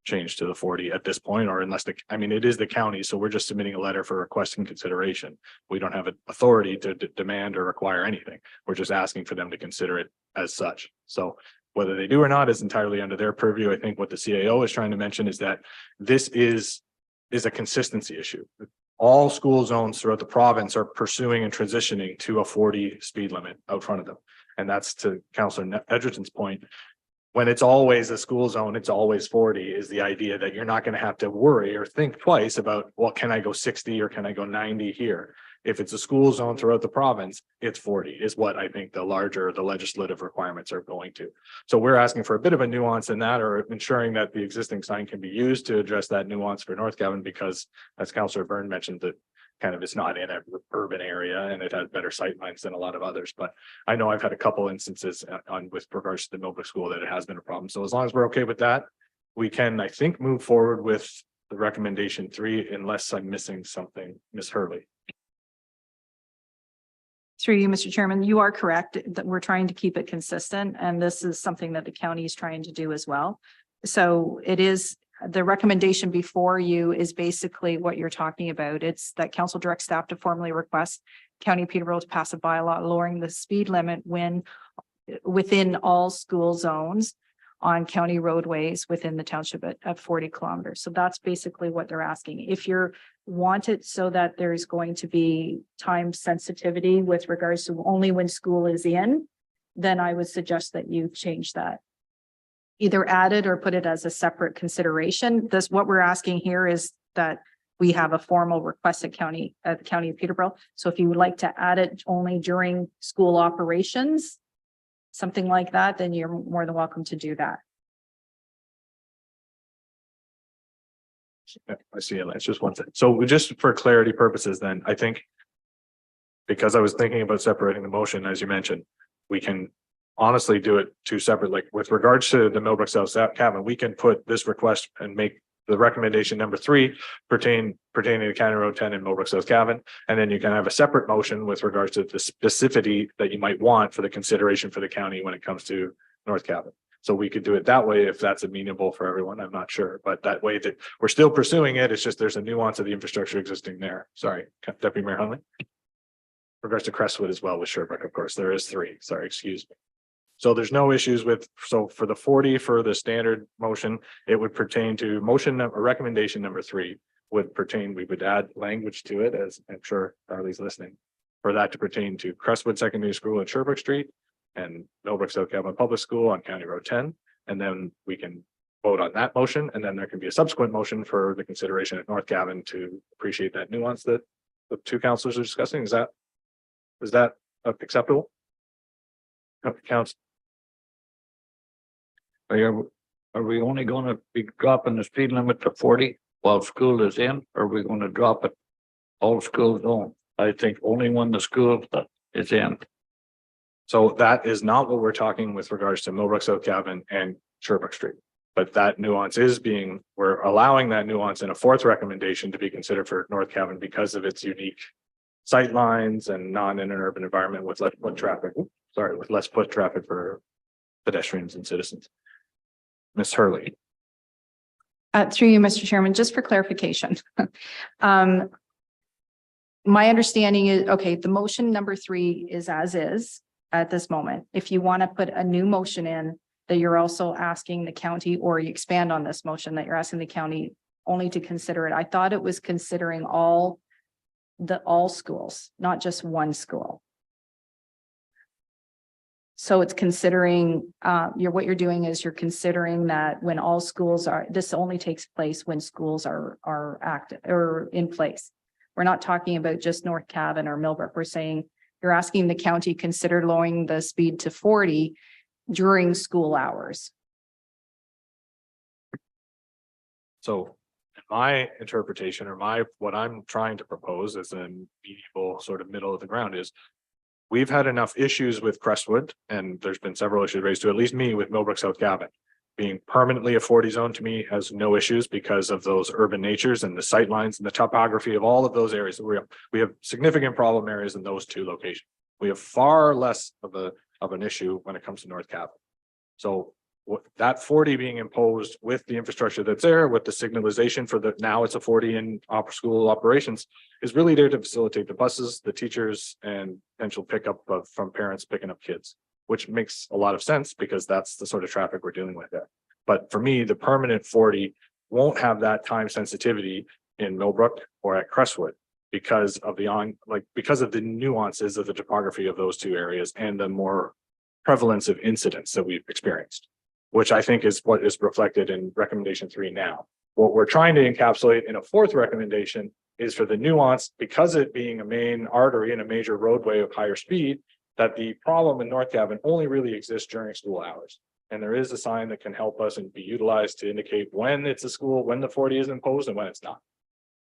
change to the 40 at this point, or unless it is the county, so we're just submitting a letter for requesting consideration. We don't have an authority to demand or require anything. We're just asking for them to consider it as such. So whether they do or not is entirely under their purview. I think what the CAO is trying to mention is that this is a consistency issue. All school zones throughout the province are pursuing and transitioning to a 40 speed limit out front of them. And that's to Councillor Edgerton's point. When it's always a school zone, it's always 40 is the idea that you're not going to have to worry or think twice about, well, can I go 60 or can I go 90 here? If it's a school zone throughout the province, it's 40 is what I think the legislative requirements are going to. So we're asking for a bit of a nuance in that, or ensuring that the existing sign can be used to address that nuance for North Cavan, because as Councillor Byrne mentioned, that kind of it's not in an urban area and it has better sight lines than a lot of others. But I know I've had a couple instances with regards to the Millbrook School that it has been a problem. So as long as we're okay with that, we can, I think, move forward with the recommendation 3, unless I'm missing something. Ms. Hurley. Through you, Mr. Chairman, you are correct that we're trying to keep it consistent, and this is something that the county is trying to do as well. So it is, the recommendation before you is basically what you're talking about. It's that council directs staff to formally request County of Peterborough to pass a bylaw lowering the speed limit when within all school zones on county roadways within the township at 40 kilometers. So that's basically what they're asking. If you're want it so that there's going to be time sensitivity with regards to only when school is in, then I would suggest that you change that. Either add it or put it as a separate consideration. What we're asking here is that we have a formal request at the County of Peterborough. So if you would like to add it only during school operations, something like that, then you're more than welcome to do that. I see it. It's just one thing. So just for clarity purposes, then I think because I was thinking about separating the motion, as you mentioned, we can honestly do it two separate, like with regards to the Millbrook South Cavan, we can put this request and make the recommendation number 3 pertaining to County Road 10 and Millbrook South Cavan. And then you can have a separate motion with regards to the specificity that you might want for the consideration for the county when it comes to North Cavan. So we could do it that way if that's amenable for everyone. I'm not sure, but that way that we're still pursuing it. It's just there's a nuance of the infrastructure existing there. Sorry, Deputy Mayor Hunley. Regards to Crestwood as well with Sherbrooke, of course, there is 3. Sorry, excuse me. So there's no issues with, so for the 40 for the standard motion, it would pertain to recommendation number 3 would pertain, we would add language to it, as I'm sure Charlie's listening, for that to pertain to Crestwood Secondary School at Sherbrooke Street and Millbrook South Cavan Public School on County Road 10. And then we can vote on that motion. And then there can be a subsequent motion for the consideration at North Cavan to appreciate that nuance that the 2 councilors are discussing. Is that acceptable? Counts. Are we only going to be dropping the speed limit to 40 while school is in? Or are we going to drop it all school zone? I think only when the school is in. So that is not what we're talking with regards to Millbrook South Cavan and Sherbrooke Street. But that nuance is we're allowing that nuance in a fourth recommendation to be considered for North Cavan because of its unique sightlines and not in an urban environment with less foot traffic, with less foot traffic for pedestrians and citizens. Ms. Hurley. Through you, Mr. Chairman, just for clarification. My understanding is, okay, the motion number 3 is as is at this moment. If you want to put a new motion in that you're also asking the county, or you expand on this motion that you're asking the county only to consider it. I thought it was considering all schools, not just one school. So it's considering, what you're doing is you're considering that when all schools this only takes place when schools are active or in place. We're not talking about just North Cavan or Millbrook. We're saying you're asking the county consider lowering the speed to 40 during school hours. So my interpretation or what I'm trying to propose as a meaningful sort of middle of the ground is we've had enough issues with Crestwood, and there's been several issues raised to at least me with Millbrook South Cavan. Being permanently a 40 zone to me has no issues because of ththose urban natures and the sightlines and the topography of all of those areas. We have significant problem areas in those 2 locations. We have far less of an issue when it comes to North Cavan. So that 40 being imposed with the infrastructure that's there, with the signalization for now it's a 40 in school operations, is really there to facilitate the buses, the teachers, and potential pickup from parents picking up kids, which makes a lot of sense because that's the sort of traffic we're dealing with there. But for me, the permanent 40 won't have that time sensitivity in Millbrook or at Crestwood because of the nuances of the topography of those 2 areas and the more prevalence of incidents that we've experienced, which I think is what is reflected in recommendation 3 now. What we're trying to encapsulate in a 4th recommendation is for the nuance, because it being a main artery and a major roadway of higher speed, that the problem in North Cavan only really exists during school hours. And there is a sign that can help us and be utilized to indicate when it's a school, when the 40 is imposed and when it's not.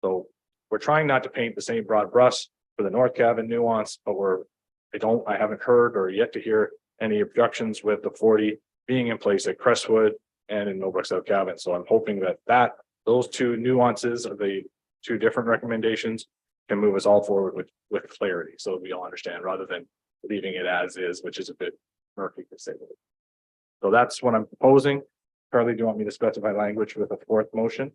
So we're trying not to paint the same broad brush for the North Cavan nuance, but I haven't heard or yet to hear any objections with the 40 being in place at Crestwood and in Millbrook South Cavan. So I'm hoping that those 2 nuances of the 2 different recommendations can move us all forward with clarity. So we all understand rather than leaving it as is, which is a bit murky to say. So that's what I'm proposing. Carly, do you want me to specify language with a 4th motion?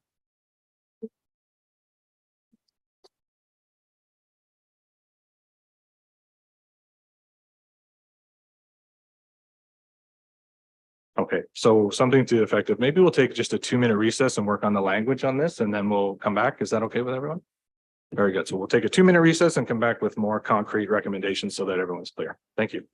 Okay, so something to the effect of maybe we'll take just a 2-minute recess and work on the language on this, and then we'll come back. Is that okay with everyone? Very good. So we'll take a 2-minute recess and come back with more concrete recommendations so that everyone's clear. Thank you.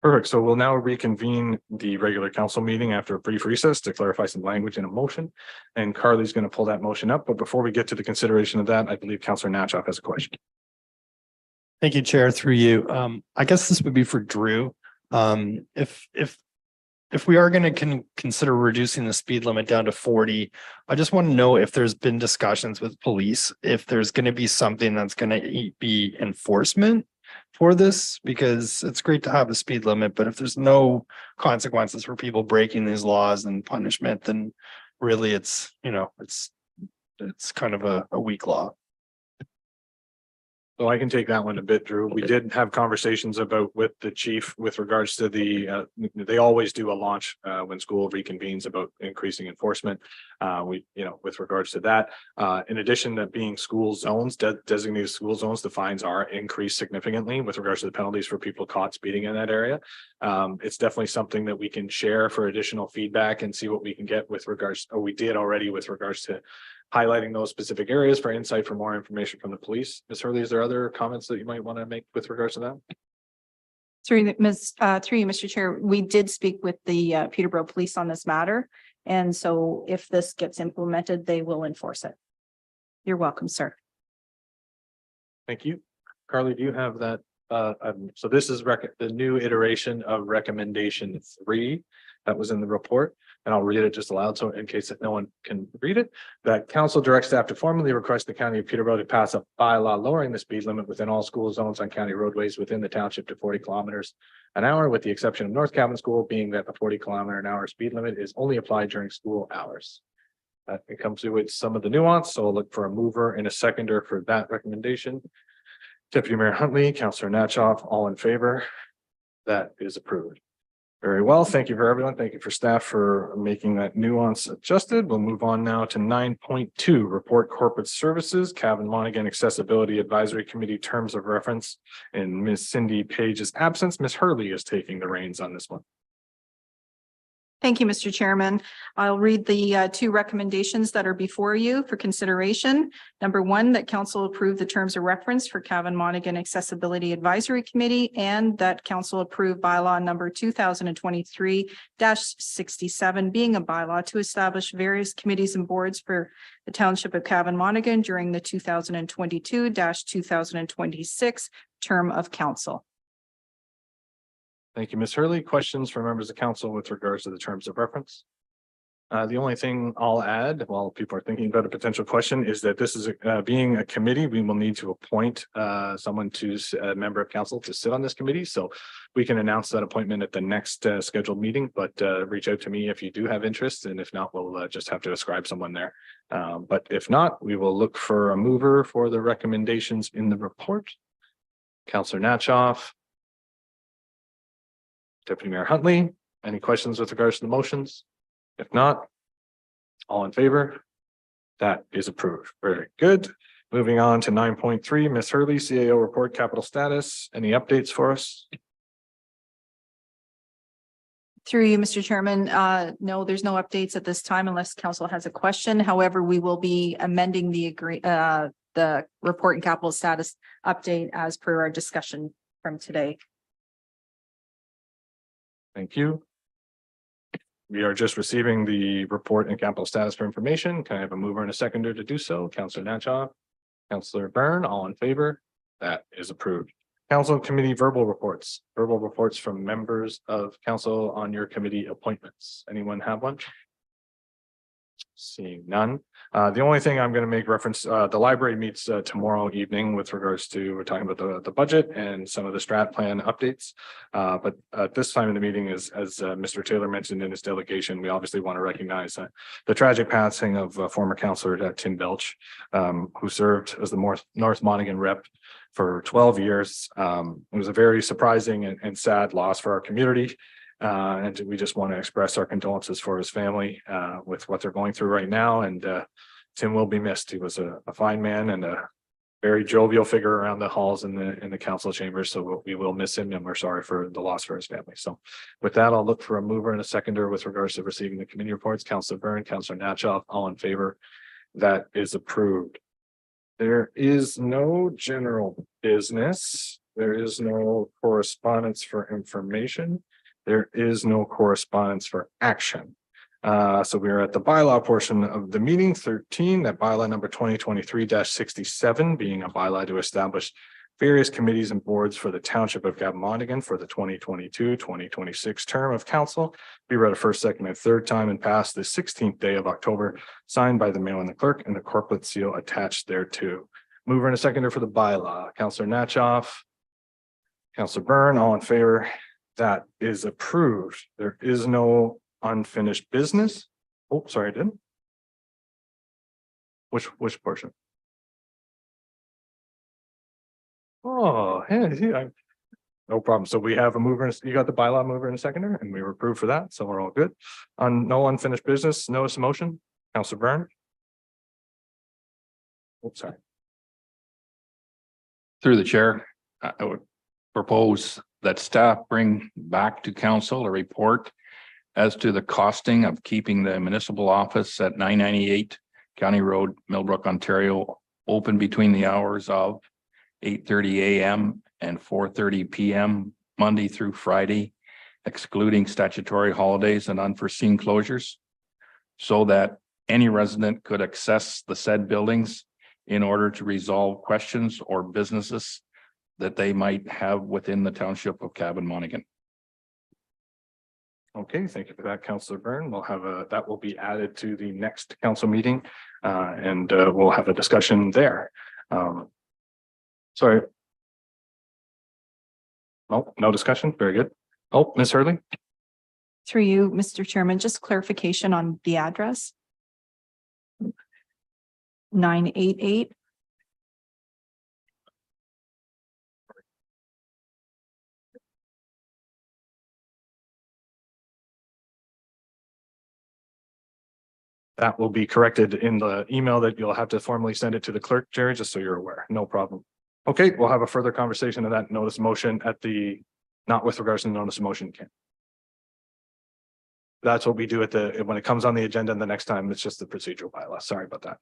Perfect. So we'll now reconvene the regular council meeting after a brief recess to clarify some language in a motion. And Carly's going to pull that motion up. But before we get to the consideration of that, I believe Councillor Natchoff has a question. Thank you, Chair, through you. I guess this would be for Drew. If we are going to consider reducing the speed limit down to 40, I just want to know if there's been discussions with police, if there's going to be something that's going to be enforcement for this, because it's great to have a speed limit, but if there's no consequences for people breaking these laws and punishment, then really it's, you know, it's kind of a weak law. So I can take that one a bit, Drew. We did have conversations about with the chief with regards to the, they always do a launch when school reconvenes about increasing enforcement. With regards to that, in addition to being school zones, designated school zones, the fines are increased significantly with regards to the penalties for people caught speeding in that area. It's definitely something that we can share for additional feedback and see what we can get with regards, or we did already with regards to highlighting those specific areas for insight for more information from the police. Ms. Hurley, is there other comments that you might want to make with regards to that? Through you, Mr. Chair, we did speak with the Peterborough Police on this matter. And so if this gets implemented, they will enforce it. You're welcome, sir. Thank you. Carly, do you have that? So this is the new iteration of recommendation 3 that was in the report. And I'll read it just aloud, so in case that no one can read it, that council directs staff to formally request the county of Peterborough to pass a bylaw lowering the speed limit within all school zones on county roadways within the township to 40 kilometers an hour, with the exception of North Cavan School, being that the 40-kilometer-an-hour speed limit is only applied during school hours. It comes with some of the nuance, so I'll look for a mover and a seconder for that recommendation. Deputy Mayor Huntley, Councillor Natchoff, all in favor? That is approved. Very well. Thank you for everyone. Thank you for staff for making that nuance adjusted. We'll move on now to 9.2, report corporate services, Cavan Monaghan Accessibility Advisory Committee terms of reference. In Ms. Cindy Page's absence, Ms. Hurley is taking the reins on this one. Thank you, Mr. Chairman. I'll read the 2 recommendations that are before you for consideration. Number 1, that council approve the terms of reference for Cavan Monaghan Accessibility Advisory Committee, and that council approve bylaw number 2023-67, being a bylaw to establish various committees and boards for the Township of Cavan Monaghan during the 2022-2026 term of council. Thank you, Ms. Hurley. Questions from members of council with regards to the terms of reference? The only thing I'll add while people are thinking about a potential question is that this is being a committee, we will need to appoint someone to a member of council to sit on this committee. So we can announce that appointment at the next scheduled meeting, but reach out to me if you do have interest. And if not, we'll just have to ascribe someone there. But if not, we will look for a mover for the recommendations in the report. Councillor Natchoff. Deputy Mayor Huntley, any questions with regards to the motions? If not, all in favor? That is approved. Very good. Moving on to 9.3, Ms. Hurley, CAO report capital status. Any updates for us? Through you, Mr. Chairman. No, there's no updates at this time unless council has a question. However, we will be amending the report and capital status update as per our discussion from today. Thank you. We are just receiving the report and capital status for information. Can I have a mover and a seconder to do so? Councillor Natchoff, Councillor Byrne, all in favor? That is approved. Council committee verbal reports from members of council on your committee appointments. Anyone have one? Seeing none. The only thing I'm going to make reference, the library meets tomorrow evening with regards to, we're talking about the budget and some of the strat plan updates. But at this time in the meeting, as Mr. Taylor mentioned in his delegation, we obviously want to recognize the tragic passing of former councillor Tim Belch, who served as the North Monaghan rep for 12 years. It was a very surprising and sad loss for our community. And we just want to express our condolences for his family with what they're going through right now. And Tim will be missed. He was a fine man and a very jovial figure around the halls in the council chambers. So we will miss him, and we're sorry for the loss for his family. So with that, I'll look for a mover and a seconder with regards to receiving the committee reports. Councillor Byrne, Councillor Natchoff, all in favor. That is approved. There is no general business. There is no correspondence for information. There is no correspondence for action. So we are at the bylaw portion of the meeting 13, that bylaw number 2023-67, being a bylaw to establish various committees and boards for the Township of Gavin for the 2022-2026 term of council. Be read a first, second, and third time and passed the 16th day of October, signed by the mayor and the clerk, and the corporate seal attached thereto. Mover and a seconder for the bylaw, Councillor Natchoff, Councillor Byrne, all in favor. That is approved. There is no unfinished business. Oh, sorry, I did. Which portion? Oh, hey, no problem. So we have a mover, you got the bylaw mover and a seconder, and we were approved for that, so we're all good. On no unfinished business, notice of motion, Councillor Byrne. Oops, sorry. Through the chair, I would propose that staff bring back to council a report as to the costing of keeping the municipal office at 998 County Road, Millbrook, Ontario, open between the hours of 8:30 a.m. and 4:30 p.m. Monday through Friday, excluding statutory holidays and unforeseen closures, so that any resident could access the said buildings in order to resolve questions or businesses that they might have within the township of Cabin-Monaghan. Okay, thank you for that, Councillor Byrne. We'll have that will be added to the next council meeting, and we'll have a discussion there. Sorry. Oh, no discussion. Very good. Oh, Ms. Hurley. Through you, Mr. Chairman, just clarification on the address. 988. That will be corrected in the email that you'll have to formally send it to the clerk, Jerry, just so you're aware. No problem. Okay, we'll have a further conversation of that notice of motion at the, not with regards to the notice of motion. Ken. That's what we do at the, when it comes on the agenda and the next time, it's just the procedural bylaw. Sorry about that.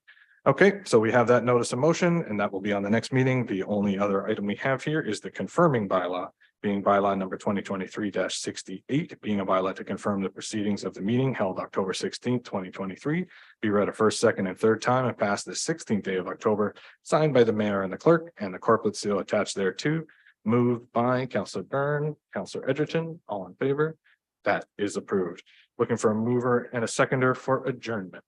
Okay, so we have that notice of motion and that will be on the next meeting. The only other item we have here is the confirming bylaw, being bylaw number 2023-68, being a bylaw to confirm the proceedings of the meeting held October 16th, 2023, be read a first, second, and third time and passed the 16th day of October, signed by the mayor and the clerk, and the corporate seal attached thereto. Moved by Councillor Byrne, Councillor Edgerton, all in favor. That is approved. Looking for a mover and a seconder for adjournment.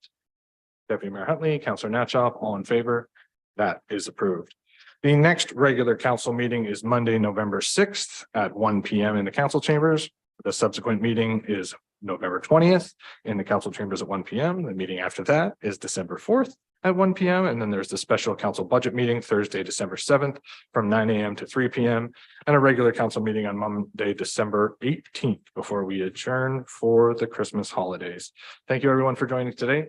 Deputy Mayor Huntley, Councillor Natchoff, all in favor. That is approved. The next regular council meeting is Monday, November 6th at 1 p.m. in the council chambers. The subsequent meeting is November 20th in the council chambers at 1 p.m. The meeting after that is December 4th at 1 p.m. And then there's the special council budget meeting Thursday, December 7th from 9 a.m. to 3 p.m. and a regular council meeting on Monday, December 18th before we adjourn for the Christmas holidays. Thank you everyone for joining today.